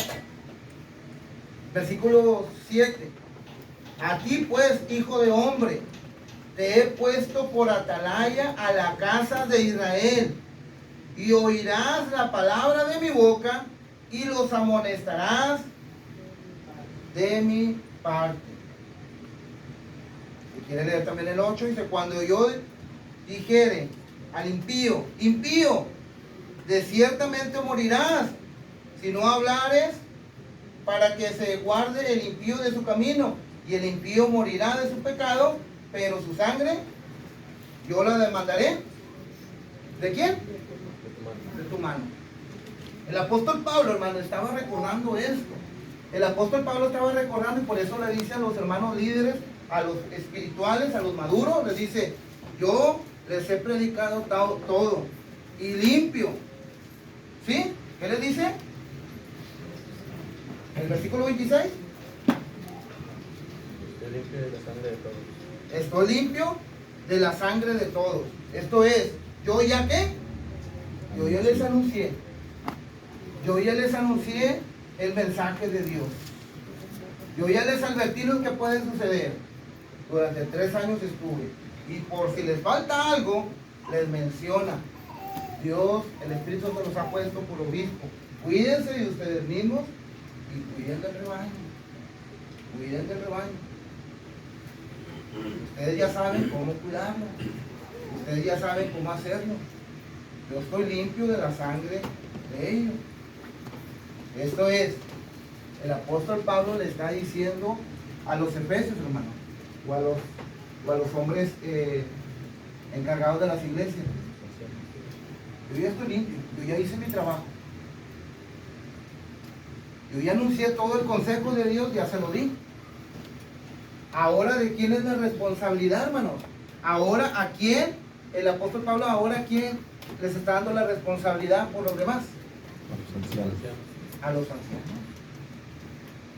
Versículo 7. A ti pues, hijo de hombre, te he puesto por atalaya a la casa de Israel, y oirás la palabra de mi boca, y los amonestarás de mi parte. Si quiere leer también el 8, dice, cuando yo dijere al impío, impío, de ciertamente morirás, si no hablares, para que se guarde el impío de su camino, y el impío morirá de su pecado, pero su sangre yo la demandaré. ¿De quién? De tu mano. El apóstol Pablo, hermano, estaba recordando esto. El apóstol Pablo estaba recordando y por eso le dice a los hermanos líderes, a los espirituales, a los maduros, les dice, yo les he predicado todo y limpio. ¿Sí? ¿Qué les dice? El versículo 26. Estoy limpio de la sangre de todos. Estoy limpio de la sangre de todos. Esto es, ¿yo ya qué? Yo ya les anuncié. Yo ya les anuncié el mensaje de Dios. Yo ya les advertí lo que puede suceder. Durante 3 años estuve. Y por si les falta algo, les menciona. Dios, el Espíritu Santo los ha puesto por obispo. Cuídense de ustedes mismos y cuiden del rebaño. Cuiden del rebaño. Ustedes ya saben cómo cuidarlo. Ustedes ya saben cómo hacerlo. Yo estoy limpio de la sangre de ellos. Esto es, el apóstol Pablo le está diciendo a los efesios, hermano, o a los hombres encargados de las iglesias. Yo ya estoy limpio, yo ya hice mi trabajo. Yo ya anuncié todo el consejo de Dios, ya se lo di. Ahora, ¿de quién es la responsabilidad, hermanos? Ahora, ¿a quién? El apóstol Pablo, ahora, ¿a quién les está dando la responsabilidad por los demás? A los ancianos. A los ancianos.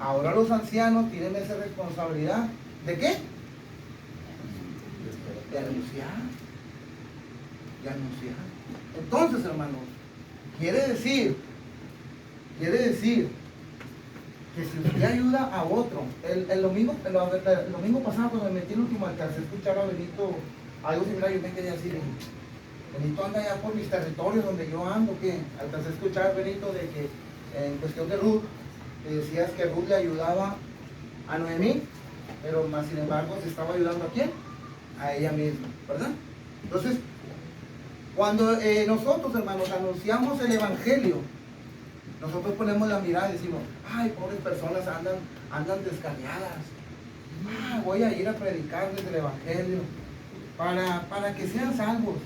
Ahora los ancianos tienen esa responsabilidad. ¿De qué? De anunciar. De anunciar. Entonces, hermanos, quiere decir que si usted ayuda a otro, el domingo pasado cuando me metí en el último alcance, escuchaba a Benito, algo similar, yo me quedé así, Benito anda allá por mis territorios donde yo ando, que alcancé a escuchar, Benito, de que en cuestión de Ruth, que decías que Ruth le ayudaba a Noemí, pero más sin embargo se estaba ayudando ¿a quién? A ella misma, ¿verdad? Entonces, cuando nosotros, hermanos, anunciamos el evangelio, nosotros ponemos la mirada y decimos, ay, pobres personas andan descarriadas, Voy a ir a predicarles el Evangelio para que sean salvos.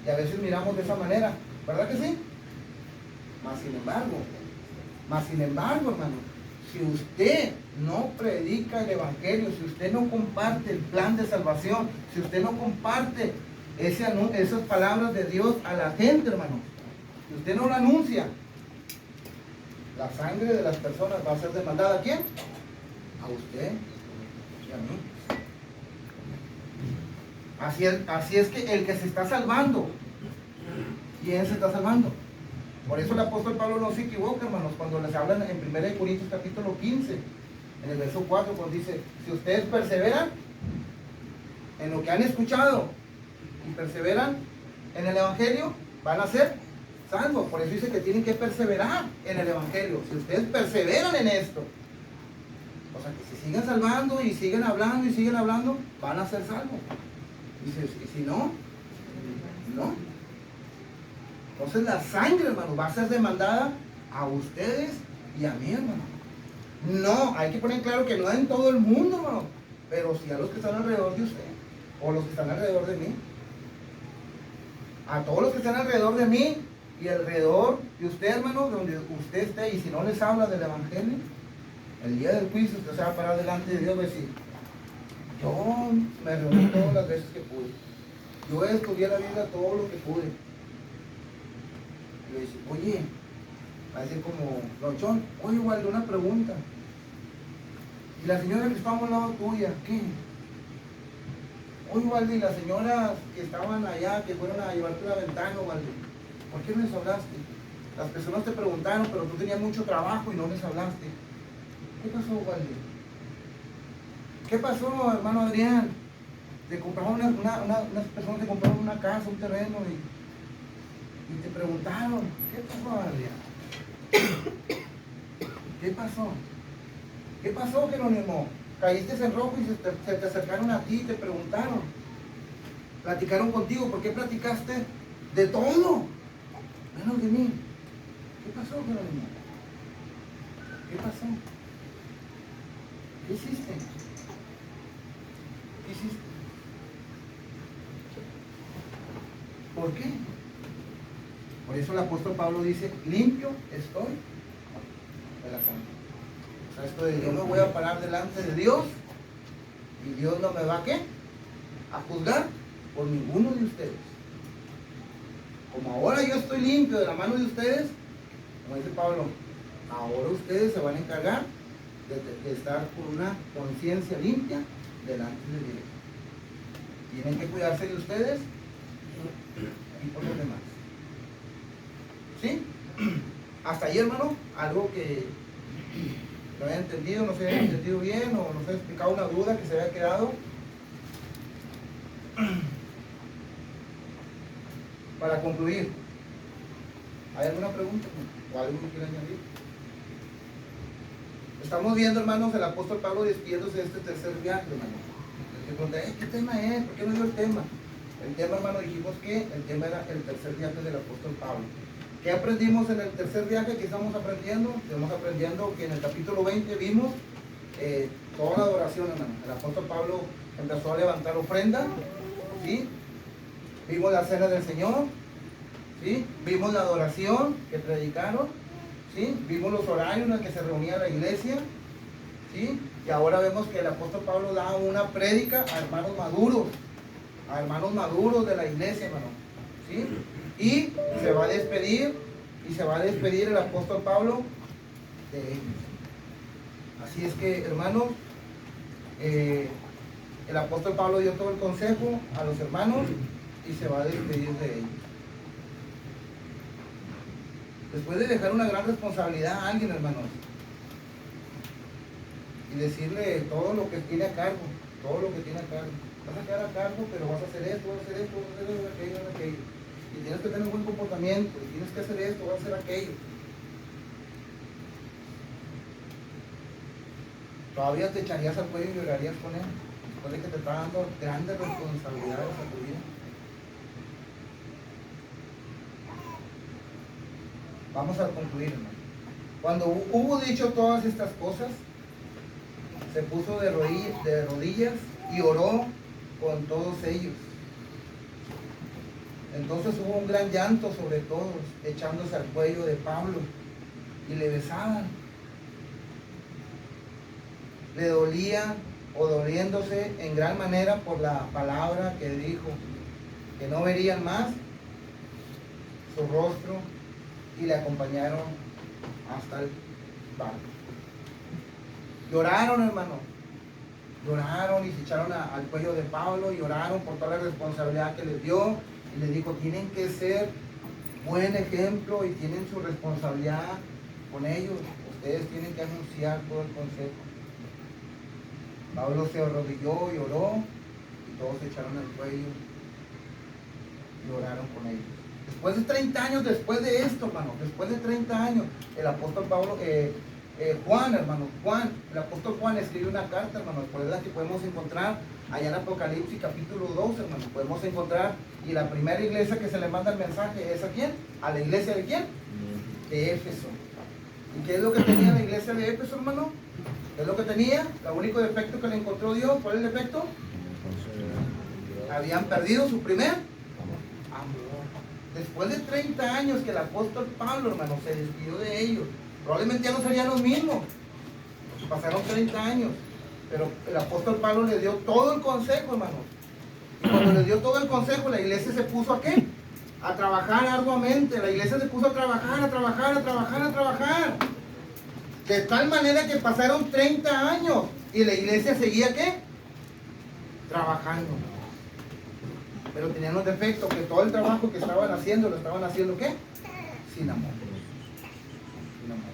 Y a veces miramos de esa manera, ¿verdad que sí? Mas sin embargo, hermano, si usted no predica el Evangelio, si usted no comparte el plan de salvación, si usted no comparte esas palabras de Dios a la gente, hermano, si usted no lo anuncia, la sangre de las personas va a ser demandada. ¿A quién? A usted y a mí. Así es que el que se está salvando, ¿quién se está salvando? Por eso el apóstol Pablo no se equivoca, hermanos, cuando les hablan en 1 Corintios capítulo 15, en el verso 4, cuando dice, si ustedes perseveran en lo que han escuchado y perseveran en el Evangelio, van a ser salvos. Por eso dice que tienen que perseverar en el Evangelio. Si ustedes perseveran en esto, o sea, que se sigan salvando y siguen hablando, van a ser salvos. Y si no, no. Entonces la sangre, hermano, va a ser demandada a ustedes y a mí, hermano. No, hay que poner claro que no en todo el mundo, hermano, pero sí a los que están alrededor de usted, o los que están alrededor de mí. A todos los que están alrededor de mí y alrededor de usted, hermano, donde usted esté, y si no les habla del Evangelio, el día del juicio usted se va a parar delante de Dios y decir, yo me reuní todas las veces que pude, yo estudié la Biblia todo lo que pude. Y le dice, oye, va a decir como Lonchón, oye, Waldo, una pregunta. Y la señora que estaba al lado tuya, ¿qué? Oye, Waldo, y las señoras que estaban allá, que fueron a llevarte la ventana, Waldo, ¿por qué no les hablaste? Las personas te preguntaron, pero tú tenías mucho trabajo y no les hablaste. ¿Qué pasó, Waldo? ¿Qué pasó, hermano Adrián? Te compraron unas personas te compraron una casa, un terreno y te preguntaron, ¿qué pasó, Adrián? ¿Qué pasó? ¿Qué pasó, Jerónimo? Caíste en rojo y se te acercaron a ti y te preguntaron. Platicaron contigo. ¿Por qué platicaste de todo? Menos de mí. ¿Qué pasó, Jerónimo? ¿Qué pasó? ¿Qué hiciste? ¿Qué hiciste? ¿Por qué? Por eso el apóstol Pablo dice, limpio estoy de la sangre. O sea, esto de yo me voy a parar delante de Dios y Dios no me va a ¿qué? A juzgar por ninguno de ustedes. Como ahora yo estoy limpio de la mano de ustedes, como dice Pablo, ahora ustedes se van a encargar de estar con una conciencia limpia delante de Dios. Tienen que cuidarse de ustedes y por los demás. ¿Sí? Hasta ahí, hermano, algo que no haya entendido, no se haya entendido bien o no se haya explicado una duda que se haya quedado. Para concluir, ¿hay alguna pregunta o algo que quieran añadir? Estamos viendo, hermanos, el apóstol Pablo despidiéndose de este tercer viaje, hermano. Le pregunté, ¿qué tema es? ¿Por qué no dio el tema? El tema, hermano, dijimos que el tema era el tercer viaje del apóstol Pablo. ¿Qué aprendimos en el tercer viaje? ¿Qué estamos aprendiendo? Estamos aprendiendo que en el capítulo 20 vimos toda la adoración, hermano. El apóstol Pablo empezó a levantar ofrenda, ¿sí? Vimos la cena del Señor, ¿sí? Vimos la adoración que predicaron, ¿sí? Vimos los horarios en los que se reunía la iglesia, ¿sí? Y ahora vemos que el apóstol Pablo da una prédica a hermanos maduros de la iglesia, hermano, ¿sí? Y se va a despedir el apóstol Pablo de ellos. Así es que, hermanos, el apóstol Pablo dio todo el consejo a los hermanos y se va a despedir de ellos. Después de dejar una gran responsabilidad a alguien, hermanos, y decirle todo lo que tiene a cargo, vas a quedar a cargo, pero vas a hacer esto, vas a hacer esto, vas a hacer aquello, vas a hacer aquello. Y tienes que tener un buen comportamiento, y tienes que hacer esto, vas a hacer aquello. Todavía te echarías al cuello y llorarías con él, después de que te está dando grandes responsabilidades a tu vida. Vamos a concluir, hermano. Cuando hubo dicho todas estas cosas, se puso de rodillas y oró con todos ellos. Entonces hubo un gran llanto sobre todos, echándose al cuello de Pablo y le besaban. Le dolía o doliéndose en gran manera por la palabra que dijo, que no verían más su rostro, y le acompañaron hasta el barco. Lloraron, hermano, lloraron y se echaron al cuello de Pablo y oraron por toda la responsabilidad que les dio, y les dijo, tienen que ser buen ejemplo y tienen su responsabilidad con ellos, ustedes tienen que anunciar todo el consejo. Pablo se arrodilló y oró, y todos se echaron al cuello y oraron con ellos. Después de 30 años, después de esto, hermano, después de 30 años, el apóstol Pablo, Juan, hermano, el apóstol Juan escribe una carta, hermano, por la que podemos encontrar allá en Apocalipsis capítulo 2, hermano, podemos encontrar, y la primera iglesia que se le manda el mensaje es ¿a quién? ¿A la iglesia de quién? De Éfeso. ¿Y qué es lo que tenía la iglesia de Éfeso, hermano? ¿Qué es lo que tenía? El único defecto que le encontró Dios, ¿cuál es el defecto? Habían perdido su primer amor. Después de 30 años que el apóstol Pablo, hermano, se despidió de ellos, probablemente ya no serían los mismos. Pasaron 30 años, pero el apóstol Pablo les dio todo el consejo, hermano. Y cuando les dio todo el consejo, la iglesia se puso ¿a qué? A trabajar arduamente. La iglesia se puso a trabajar. De tal manera que pasaron 30 años y la iglesia seguía ¿qué? Trabajando. Pero tenían los defectos, que todo el trabajo que estaban haciendo, lo estaban haciendo ¿qué? Sin amor. Sin amor.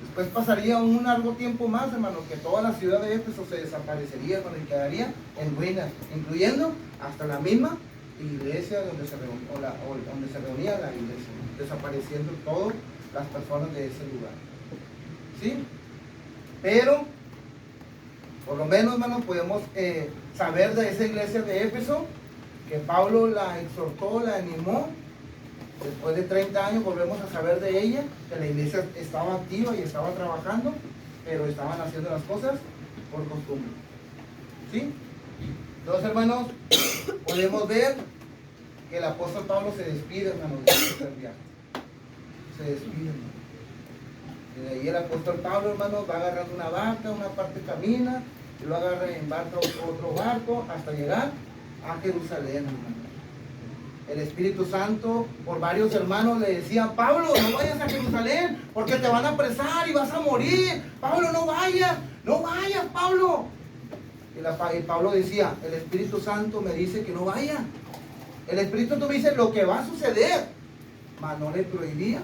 Después pasaría un largo tiempo más, hermano, que toda la ciudad de Éfeso se desaparecería, hermano, y quedaría en ruinas, incluyendo hasta la misma iglesia donde se reunía la iglesia, desapareciendo todas las personas de ese lugar. ¿Sí? Pero, por lo menos, hermano, podemos saber de esa iglesia de Éfeso que Pablo la exhortó, la animó. Después de 30 años volvemos a saber de ella, que la iglesia estaba activa y estaba trabajando, pero estaban haciendo las cosas por costumbre. ¿Sí? Entonces, hermanos, podemos ver que el apóstol Pablo se despide, hermanos, de este viaje. Se despide, hermano. Y de ahí el apóstol Pablo, hermano, va agarrando una barca, una parte camina, y lo agarra en barca otro barco, hasta llegar a Jerusalén, hermano. El Espíritu Santo, por varios hermanos, le decía, Pablo, no vayas a Jerusalén, porque te van a apresar y vas a morir. Pablo, no vayas, Pablo. Y Pablo decía, el Espíritu Santo me dice que no vaya. El Espíritu Santo me dice lo que va a suceder, mas no le prohibía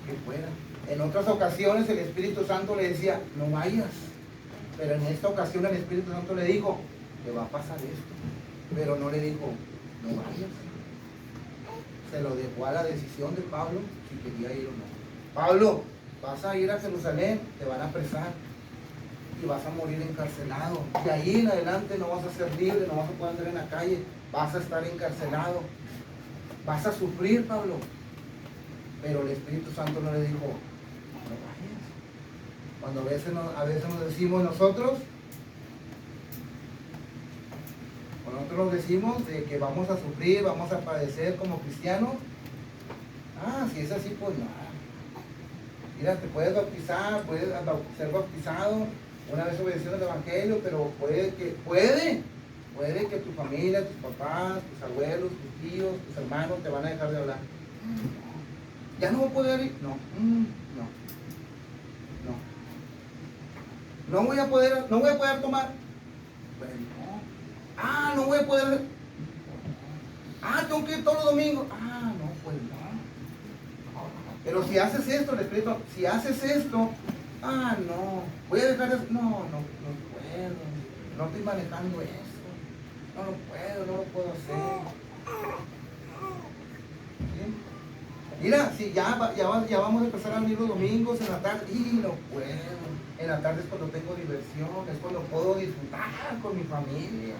que fuera. En otras ocasiones el Espíritu Santo le decía, no vayas. Pero en esta ocasión el Espíritu Santo le dijo, que va a pasar esto. Pero no le dijo, no vayas. Se lo dejó a la decisión de Pablo si quería ir o no. Pablo, vas a ir a Jerusalén, te van a apresar y vas a morir encarcelado. De ahí en adelante no vas a ser libre, no vas a poder andar en la calle, vas a estar encarcelado. Vas a sufrir, Pablo. Pero el Espíritu Santo no le dijo, no vayas. Cuando a veces nos decimos nosotros decimos de que vamos a sufrir, vamos a padecer como cristianos. Si es así, pues nada. Mira, te puedes bautizar, puedes ser bautizado una vez obedeciendo el Evangelio, pero puede que tu familia, tus papás, tus abuelos, tus tíos, tus hermanos te van a dejar de hablar. ¿Ya no voy a poder ir? No voy a poder tomar. Bueno. No voy a poder. Tengo que ir todos los domingos. No, pues no. Pero si haces esto, el Espíritu, si haces esto, no, voy a dejar eso. No puedo. No estoy manejando eso. No lo puedo hacer. ¿Sí? Mira, si ya vamos a empezar a venir los domingos en la tarde, no puedo. En la tarde es cuando tengo diversión, es cuando puedo disfrutar con mi familia.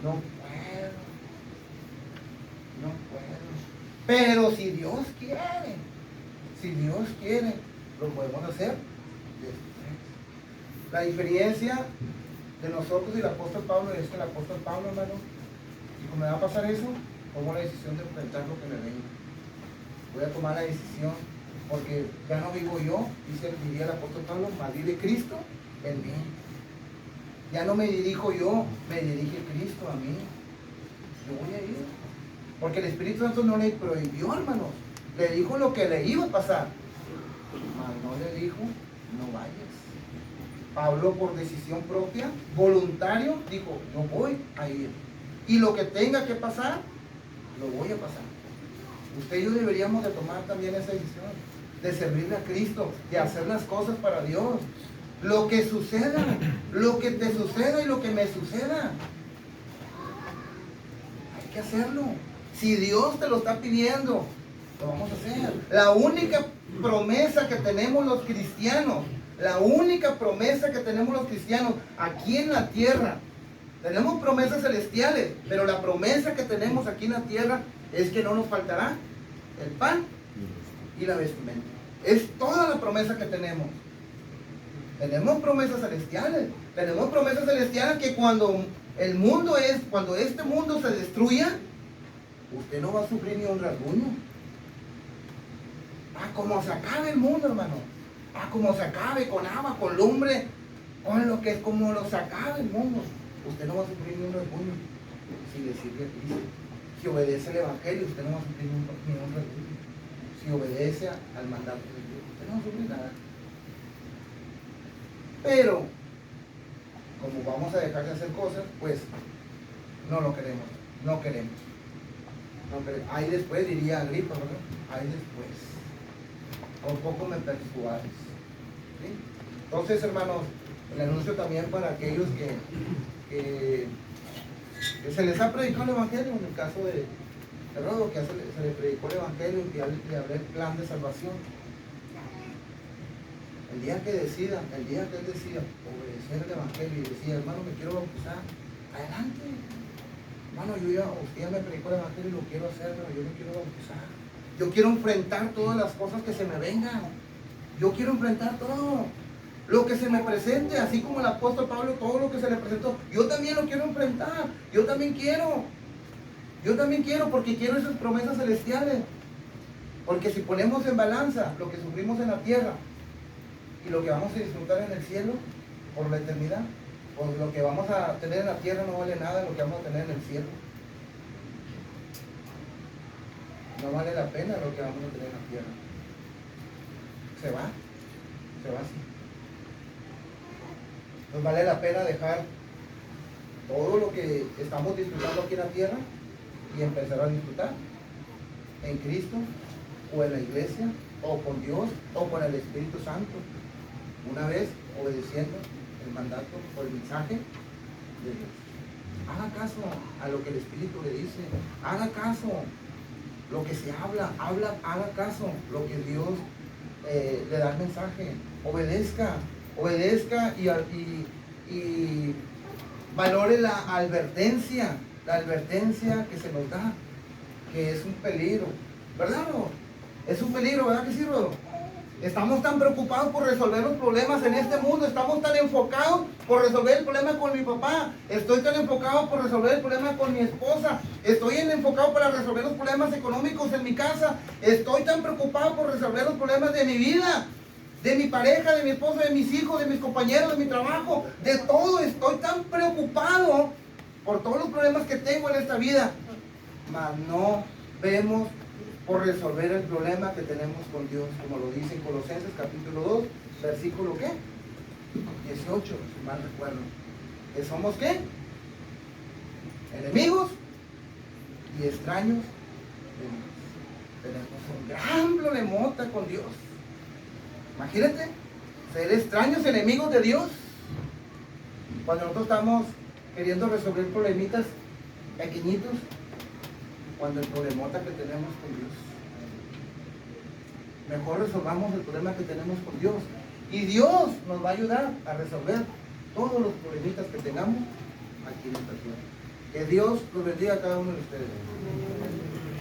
No puedo. Pero si Dios quiere, lo podemos hacer después. La diferencia de nosotros y el apóstol Pablo es que el apóstol Pablo, hermano, y como me va a pasar eso, tomo la decisión de enfrentar lo que me venga. Voy a tomar la decisión, porque ya no vivo yo, diría el apóstol Pablo, mas vive Cristo en mí. Ya no me dirijo yo, me dirige Cristo a mí. Yo voy a ir. Porque el Espíritu Santo no le prohibió, hermanos. Le dijo lo que le iba a pasar. Mas no le dijo, no vayas. Pablo, por decisión propia, voluntario, dijo, yo voy a ir. Y lo que tenga que pasar, lo voy a pasar. Usted y yo deberíamos de tomar también esa decisión, de servirle a Cristo, de hacer las cosas para Dios. Lo que suceda, lo que te suceda y lo que me suceda, hay que hacerlo. Si Dios te lo está pidiendo, lo vamos a hacer. La única promesa que tenemos los cristianos, la única promesa que tenemos los cristianos aquí en la tierra, tenemos promesas celestiales, pero la promesa que tenemos aquí en la tierra es que no nos faltará el pan y la vestimenta. Es toda la promesa que tenemos. Tenemos promesas celestiales. Tenemos promesas celestiales que cuando cuando este mundo se destruya, usted no va a sufrir ni un rasguño. Como se acabe el mundo, hermano. Como se acabe con agua, con lumbre, con lo que es como se acabe el mundo. Usted no va a sufrir ni un rasguño si le sirve a Cristo. Si obedece el Evangelio, usted no va a sufrir ni un rasguño. Si obedece al mandato de Dios, usted no va a sufrir nada. Pero, como vamos a dejar de hacer cosas, pues no lo queremos, no queremos. Ahí después, diría Agripa, ¿verdad? Ahí después. Un poco me persuades. ¿Sí? Entonces, hermanos, el anuncio también para aquellos que se les ha predicado el Evangelio, en el caso de Rodo, que se le predicó el Evangelio y que le hablé el plan de salvación. El día que él decida obedecer el Evangelio y decía, hermano, me quiero bautizar, adelante. Hermano, usted ya me predicó el Evangelio y lo quiero hacer, pero yo me quiero bautizar. Yo quiero enfrentar todas las cosas que se me vengan. Yo quiero enfrentar todo. Lo que se me presente, así como el apóstol Pablo, todo lo que se le presentó, yo también lo quiero enfrentar. Yo también quiero, porque quiero esas promesas celestiales. Porque si ponemos en balanza lo que sufrimos en la tierra y lo que vamos a disfrutar en el cielo por la eternidad, pues lo que vamos a tener en la tierra no vale nada de lo que vamos a tener en el cielo. No vale la pena lo que vamos a tener en la tierra. Se va así. Nos vale la pena dejar todo lo que estamos disfrutando aquí en la tierra y empezar a disfrutar en Cristo o en la iglesia o con Dios o con el Espíritu Santo, una vez obedeciendo el mandato o el mensaje de Dios. Haga caso a lo que el Espíritu le dice, haga caso lo que se habla, haga caso lo que Dios le da el mensaje, obedezca y valore la advertencia que se nos da, que es un peligro, ¿verdad, Rodo? Es un peligro, ¿verdad que sí, Rodo? Estamos tan preocupados por resolver los problemas en este mundo, estamos tan enfocados por resolver el problema con mi papá, estoy tan enfocado por resolver el problema con mi esposa, estoy enfocado para resolver los problemas económicos en mi casa, estoy tan preocupado por resolver los problemas de mi vida, de mi pareja, de mi esposa, de mis hijos, de mis compañeros, de mi trabajo, de todo. Estoy tan preocupado por todos los problemas que tengo en esta vida, mas no vemos por resolver el problema que tenemos con Dios, como lo dice en Colosenses capítulo 2, versículo ¿qué? 18, si mal recuerdo. ¿Que somos qué? Enemigos y extraños de Dios. Tenemos un gran problemota con Dios. Imagínate, ser extraños, enemigos de Dios. Cuando nosotros estamos queriendo resolver problemitas pequeñitos, cuando el problemota que tenemos con Dios. Mejor resolvamos el problema que tenemos con Dios. Y Dios nos va a ayudar a resolver todos los problemitas que tengamos aquí en esta tierra. Que Dios los bendiga a cada uno de ustedes.